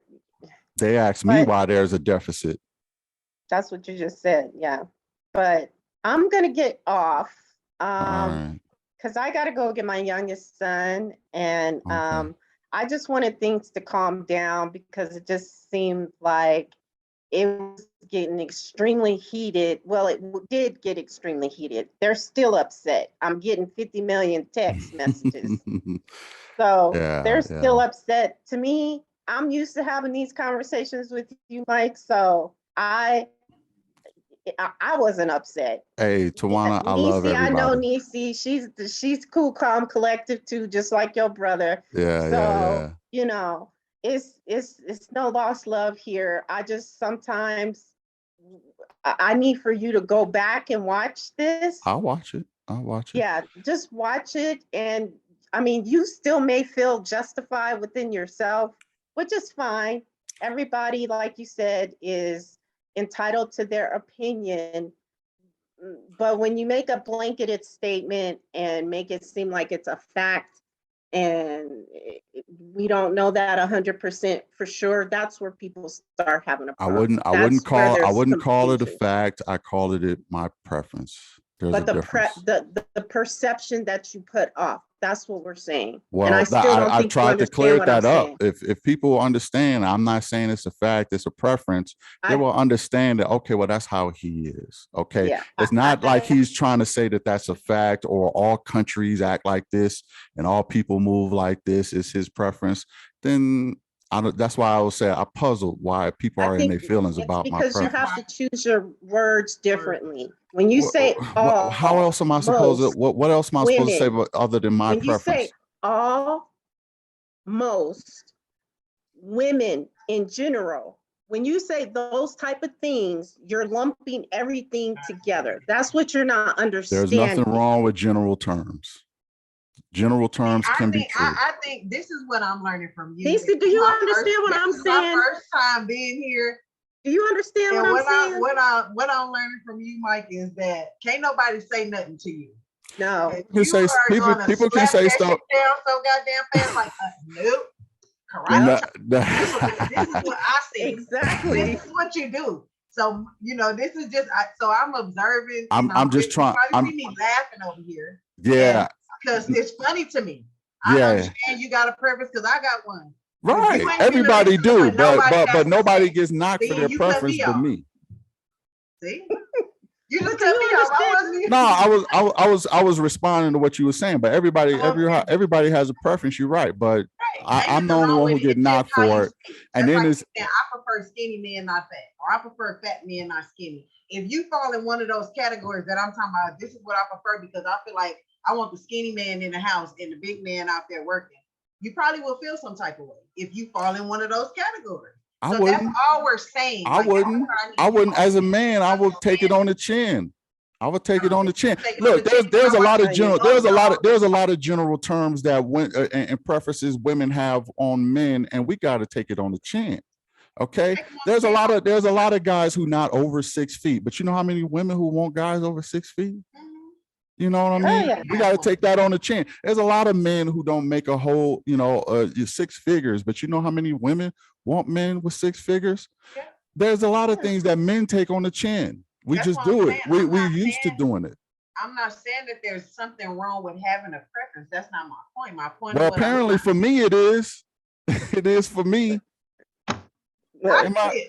they asked me but why there's a deficit. that's what you just said, yeah. But I'm gonna get off, All right. because I gotta go get my youngest son, and Okay. I just wanted things to calm down, because it just seemed like it was getting extremely heated. Well, it did get extremely heated. They're still upset. I'm getting 50 million text messages. So they're Yeah, still yeah. upset. To me, I'm used to having these conversations with you, Mike. So I wasn't upset. Hey, Tawana, I love Nisi, I know everybody. Nisi. She's cool, calm, collective too, just like your brother. Yeah, So, yeah. it's no lost love here. I just sometimes I need for you to go back and watch this. I'll watch it. I'll watch it. Yeah, just watch it. And I mean, you still may feel justified within yourself, which is fine. Everybody, like you said, is entitled to their opinion. But when you make a blanketed statement and make it seem like it's a fact, and we don't know that 100% for sure, that's where people start having a I problem. wouldn't That's where I there's wouldn't call it a confusion. fact. I called it my preference. There's a But difference. the perception that you put off, that's what we're saying. And Well, I still don't I think you tried to clear understand what I'm that up. saying. If people understand, I'm not saying it's a fact, it's a preference. They I- will understand that. Okay, well, that's how he is. Okay, Yeah, it's not like he's trying to say that that's a fact, or all countries act like this and all people move like this is his preference. Then that's why I would say I puzzled why people I are in think their feelings it's about my because you preference. have to choose your words differently. When you say all, How else am I supposed to? most What else am I supposed to say women, other than my when you preference? say all, most women in general, when you say those type of things, you're lumping everything together. That's what you're not There's understanding. nothing wrong with general terms. General terms can be true. I think this is what I'm learning from you. Nisi, do you understand what I'm This is my saying? first time being here. Do you understand And what I'm saying? what I'm learning from you, Mike, is that can't nobody say nothing to you. No. If You say people can say stuff. Down so goddamn fast, like nope. Karate. This is what I see. Exactly. This is what you do. So this is just so I'm observing. I'm just trying. You probably see me laughing over here. Yeah. Because it's funny to me. Yeah. I understand you got a preference because I got one. Right. You ain't Everybody feeling do, this, nobody but else nobody say. gets knocked See, for their you cut preference me but off. me. See? You just Do cut you me off. I understand? wasn't No, I was responding to what you were saying, but everybody has a preference. You're right, but right. I'm the only one who get knocked for it. And then it's I prefer skinny men, not fat, or I prefer fat men, not skinny. If you fall in one of those categories that I'm talking about, this is what I prefer because I feel like I want the skinny man in the house and the big man out there working. You probably will feel some type of way if you fall in one of those categories. I So wouldn't. that's all we're saying. I wouldn't. As a man, I would take it on the chin. I would take it on the chin. Look, there's a lot of general terms that and preferences women have on men, and we got to take it on the chin. Okay, there's a lot of guys who not over 6 feet, but you know how many women who want guys over 6 feet? You know what I mean? yeah. We got to take that on the chin. There's a lot of men who don't make a whole, 6 figures, but you know how many women want men with 6 figures? Yeah. There's a lot of things that men take on the chin. We That's just what I'm do it. saying. We're I'm not used to saying- doing it. I'm not saying that there's something wrong with having a preference. That's not my point. My point. Well, of what I'm apparently for me it is. It is for me. Well, Am I-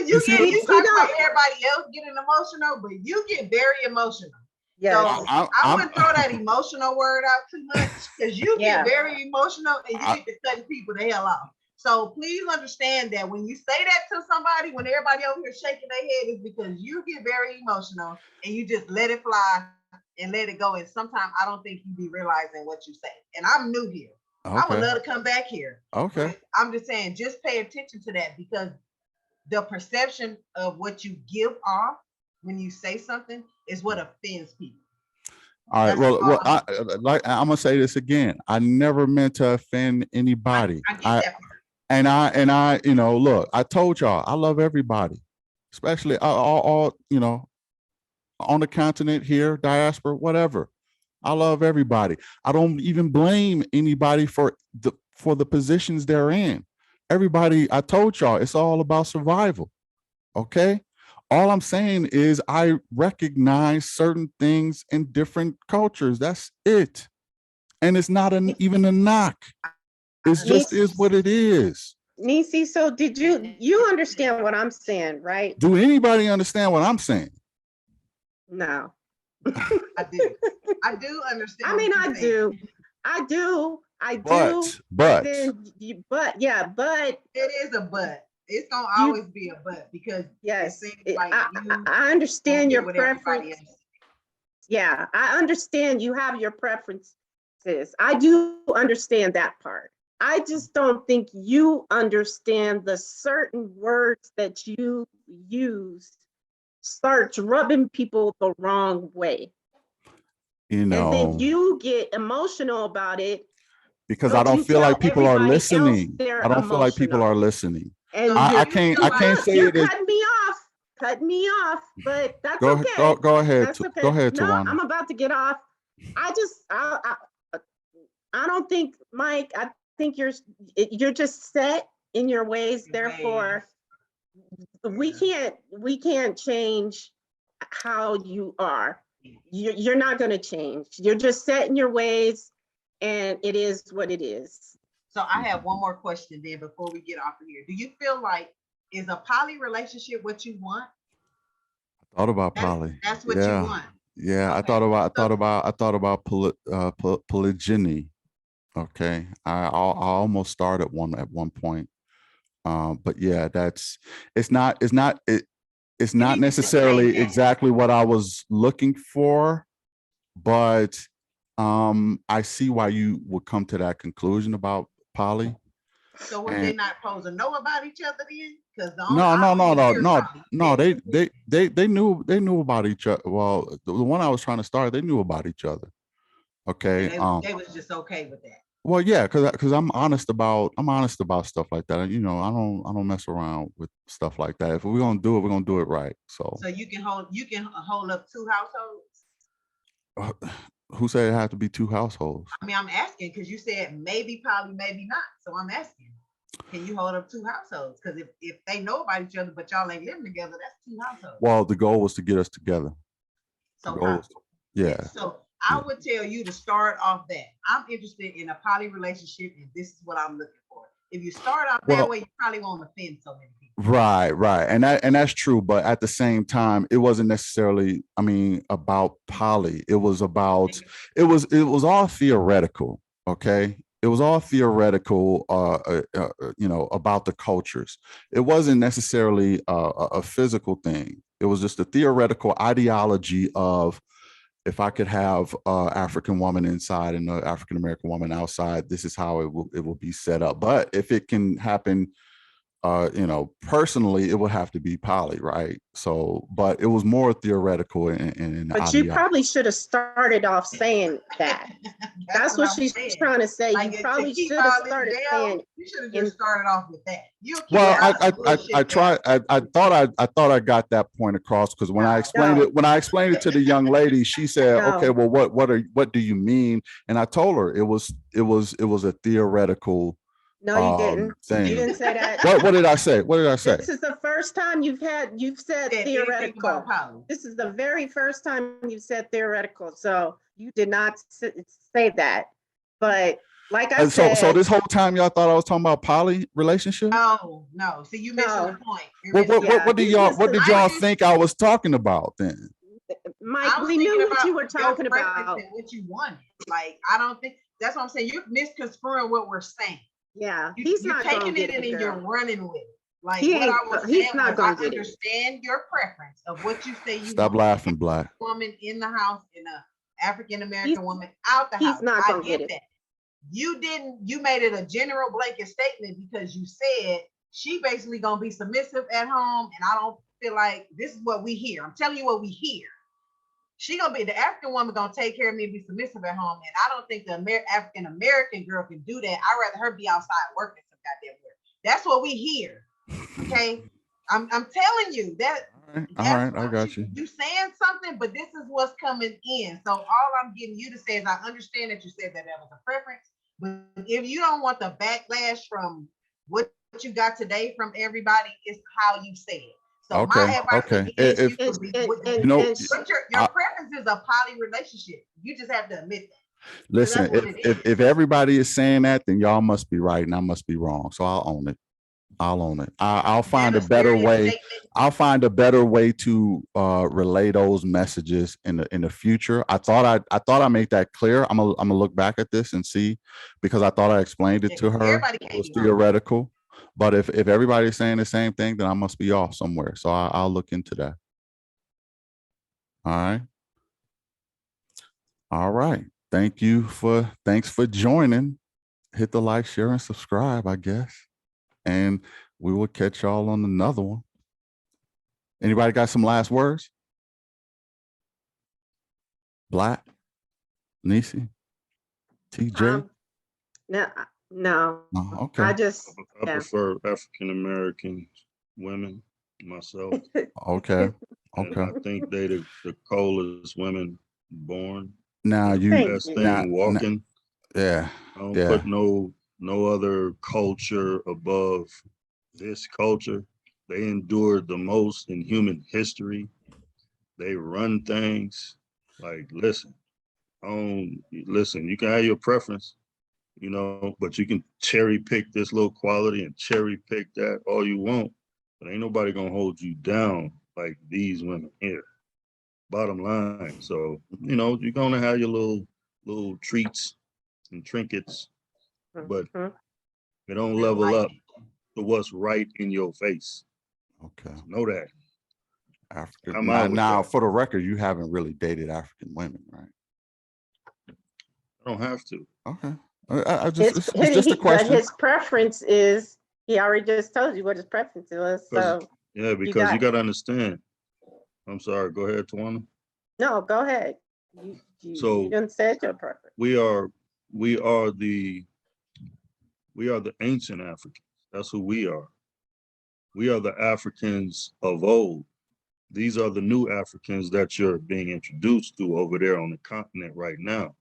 you see get what- you talk about everybody else getting emotional, but you get very emotional. yes, So I I'm- wouldn't throw that emotional word out too much because you Yeah. get very emotional and you I- get to cutting people the hell off. So please understand that when you say that to somebody, when everybody over here shaking their head, is because you get very emotional and you just let it fly and let it go. And sometimes I don't think you be realizing what you say. And I'm new here. I would Okay. love to come back here. Okay. But I'm just saying, just pay attention to that because the perception of what you give off when you say something is what offends people. All right. That's Well, all I'm gonna say this again. I never meant to offend anybody. I get that part. And I, you know, look, I told y'all I love everybody, especially all, you know, on the continent here, diaspora, whatever. I love everybody. I don't even blame anybody for the positions they're in. Everybody, I told y'all, it's all about survival. Okay. All I'm saying is I recognize certain things in different cultures. That's it. And it's not even a knock. It's just is what it is. Nisi, so did you understand what I'm saying, right? Do anybody understand what I'm saying? No. I do. I do understand. I mean, what I you're saying. do. I do. But It is a but. It's gonna You- always be a but because yes, it seems like you I understand don't your get what everybody preference. else- Yeah, I understand you have your preferences. I do understand that part. I just don't think you understand the certain words that you use starts rubbing people the wrong way. you And know, then you get emotional about it. because but I don't you feel like tell people are everybody else listening. they're I don't feel like people emotional. are listening. And I you're- can't say you're it is- cutting me off, but that's Go okay. go ahead. That's okay. Go ahead, No, Tawana. I'm about to get off. I don't think, Mike, I think you're just set in your ways. Therefore, we can't change how you are. You're not going to change. You're just set in your ways, and it is what it is. So I have one more question then before we get off of here. Do you feel like is a poly relationship what you want? Thought about poly. That's what Yeah. you want. Yeah, Okay. I thought about polygyny. Okay, I almost started one at one point, but yeah, it's not necessarily that. exactly what I was looking for, but I see why you would come to that conclusion about poly. So would they not pose a know about each other then? Because They knew about each other. Well, the one I was trying to start, they knew about each other. Okay. They was just okay with that. Well, yeah, because I'm honest about stuff like that. You know, I don't mess around with stuff like that. If we're gonna do it, we're gonna do it right. So So you can hold up 2 households. who said it had to be 2 households? I mean, I'm asking because you said maybe, probably, maybe not. So I'm asking, can you hold up 2 households? Because if they know about each other, but y'all ain't living together, that's 2 households. Well, the goal was to get us together. So The goal was- yeah. So I would tell you to start off that. I'm interested in a poly relationship, and this is what I'm looking for. If you start off Well- that way, you probably won't offend so many people. Right, and that's true. But at the same time, it wasn't necessarily, I mean, about poly. It was about it was all theoretical. Okay, it was all theoretical. You know, about the cultures. It wasn't necessarily a physical thing. It was just a theoretical ideology of, if I could have African woman inside and the African American woman outside, this is how it will be set up. But if it can happen, you know, personally, it would have to be poly, right? So, but it was more theoretical and But you probably should have started off saying that. That's what she's trying to say. Like, You to probably keep should all have this started down, saying, you should have just started off with that. You'll keep well, all the bullshit I down. tried. I thought I got that point across, because when I explained it to the young lady, she said, No. "Okay, well, what do you mean?" And I told her it was a theoretical No, you didn't. You thing. didn't say that. What did I say? What did I say? This is the first time you've said Said anything theoretical. about poly. This is the very first time you've said theoretical, so you did not say that. But like I And so said, this whole time y'all thought I was talking about poly relationship? No, no. See, you missing No. the point. You're What missing- what did he's y'all what missing- did y'all think I was talking about then? Mike, I was we thinking knew what about you were your talking preference about. and what you wanted. Like, I don't think, that's what I'm saying. You're misconstruing what we're saying. Yeah, You- he's you're not gonna taking get it and it, then you're girl. running with it. Like, He what ain't- I was he's saying not was, gonna I get it. understand your preference of what you say you Stop want. laughing, Black. Woman in the house and a African-American He's- woman out the he's house. not I gonna get it. that. You made it a general blanket statement because you said she basically gonna be submissive at home, and I don't feel like this is what we hear. I'm telling you what we hear. She gonna be the African woman gonna take care of me and be submissive at home, and I don't think the African American girl can do that. I'd rather her be outside working some goddamn work. That's what we hear. Okay, I'm telling you that. All right, I got you. You saying something, but this is what's coming in. So all I'm getting you to say is I understand that you said that was a preference, but if you don't want the backlash from what you got today from everybody, it's how you say it. So Okay, my advice okay. against If- you would be, You know, but your preference is a poly relationship. You just have to admit that. listen, that's what it if everybody is saying that, then y'all must be right and I must be wrong. So I'll own it. I'll own it. I'll find a That better serious way. statement. I'll find a better way to relay those messages in the future. I thought I made that clear. I'm gonna look back at this and see, because I thought I explained it Yeah, to her. everybody It can't was be wrong. theoretical, but if everybody's saying the same thing, then I must be off somewhere. So I'll look into that. All right. All right. Thanks for joining. Hit the like, share, and subscribe, I guess. And we will catch y'all on another one. Anybody got some last words? Black, Nisi, TJ? No, no, No, I okay, just, I yeah. prefer African-American women myself. okay, And okay. I think they the coldest women born. Now the you, Thank best you. thing now- walking. yeah, I don't yeah. put no other culture above this culture. They endured the most in human history. They run things. Like, listen, you can have your preference, but you can cherry pick this little quality and cherry pick that all you want, but ain't nobody gonna hold you down like these women here. Bottom line. So, you're gonna have your little treats and trinkets, but Mhm. they don't Real level life. up to what's right in your face. Okay. Know that. African. I'm out with Now, that. for the record, you haven't really dated African women, right? I don't have to. Okay. I just, it's just a But question. his preference is, he already just told you what his preference was, so, Yeah, because you got- got to understand. I'm sorry. Go ahead, Tawana. no, go ahead. So- You done said your preference. We are the ancient Africans. That's who we are. We are the Africans of old. These are the new Africans that you're being introduced to over there on the continent right now.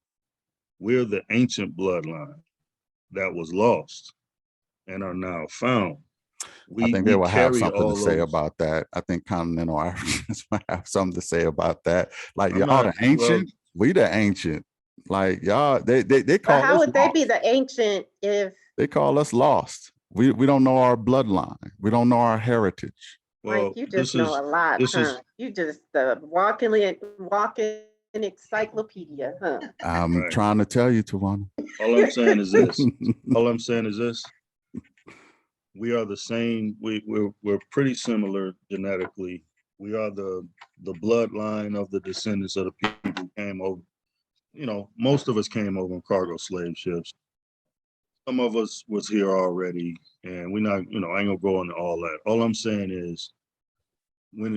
We're the ancient bloodline that was lost and are now found. I think they will have carry something all to say those- about that. I think continental Africans might have something to say about that. Like, I'm y'all not- the ancient, we the ancient. Like, y'all, they But call how us would they lost. be the ancient if, They call us lost. We don't know our bloodline. We don't know our heritage. Well, like, you this just know a lot, this is- huh? You just walking encyclopedia, huh? I'm Right. trying to tell you, Tawana. all I'm saying is this. All I'm saying is this. We are the same. We're pretty similar genetically. We are the bloodline of the descendants of the people who came over. Most of us came over on cargo slave ships. Some of us was here already, and we're not. I ain't gonna go into all that. All I'm saying is, when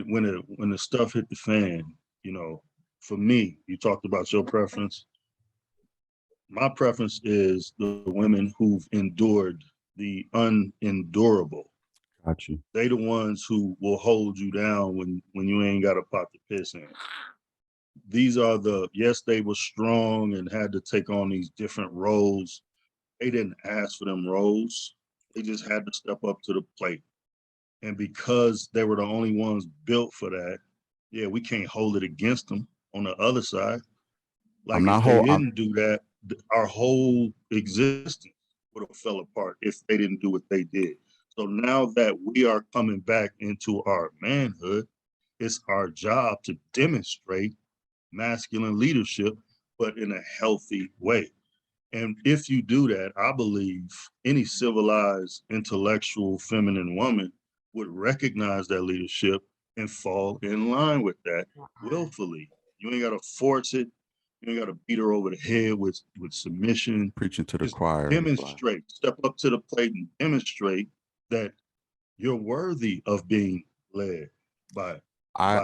the stuff hit the fan, for me, you talked about your preference. My preference is the women who've endured the unendurable. Got you. They the ones who will hold you down when you ain't got a pot to piss in. These are yes, they were strong and had to take on these different roles. they didn't ask for them roles. They just had to step up to the plate. And because they were the only ones built for that, yeah, we can't hold it against them on the other side. Like I'm not if they hold- I'm- didn't do that, our whole existence would have fell apart if they didn't do what they did. So now that we are coming back into our manhood, it's our job to demonstrate masculine leadership, but in a healthy way. And if you do that, I believe any civilized, intellectual, feminine woman would recognize that leadership and fall in line with that willfully. You ain't gotta force it. You ain't gotta beat her over the head with submission. Preaching to the Just choir. demonstrate, step up to the plate and demonstrate that you're worthy of being led by. I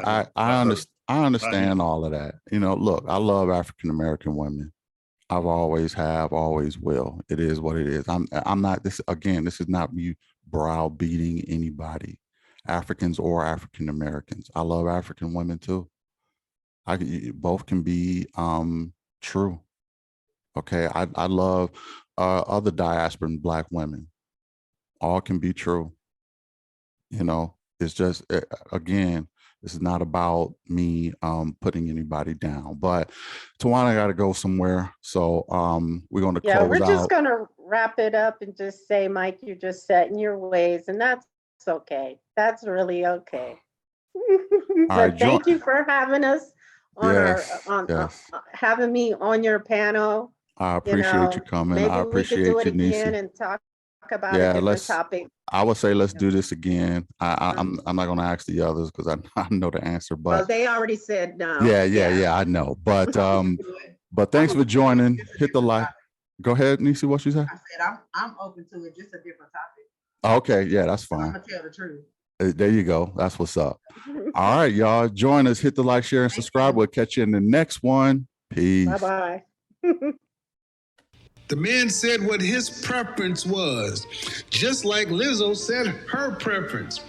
understand all of that. You know, look, I love African American women. I've always have, always will. It is what it is. I'm not this again. This is not me browbeating anybody, Africans or African Americans. I love African women too. Both can be true. Okay, I love other diasporan Black women. All can be true. You know, it's just again, this is not about me putting anybody down. But Tawana got to go somewhere, so we're going to Yeah, close we're just out. gonna wrap it up and just say, Mike, you're just set in your ways, and that's okay. That's really okay. right, But thank you for having us on Yes, yes. having me on your panel. I appreciate you coming. Maybe I we could appreciate do it you, again Nisi. and talk about a Yeah, different let's. topic. I would say let's do this again. I'm not going to ask the others because I know the answer. Well, But they already said no. yeah, I know. But thanks for joining. Hit the like. Go ahead, Nisi. What you say? I said, I'm open to it, just a different topic. Okay, yeah, that's I'm fine. gonna tell the truth. There you go. That's what's up. All right, y'all. Join us. Hit the like, share, and subscribe. We'll catch you in the next one. Peace. Bye-bye. The man said what his preference was, just like Lizzo said her preference.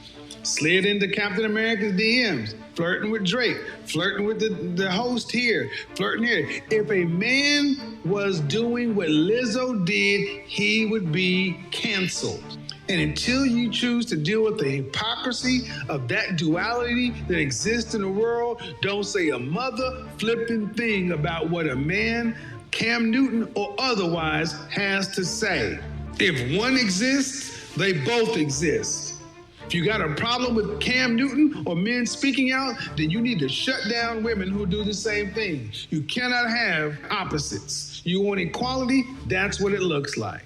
Slid into Captain America's DMs, flirting with Drake, flirting with the host here, flirting here. If a man was doing what Lizzo did, he would be canceled. And until you choose to deal with the hypocrisy of that duality that exists in the world, don't say a mother flipping thing about what a man, Cam Newton or otherwise, has to say. If one exists, they both exist. If you got a problem with Cam Newton or men speaking out, then you need to shut down women who do the same thing. You cannot have opposites. You want equality? That's what it looks like.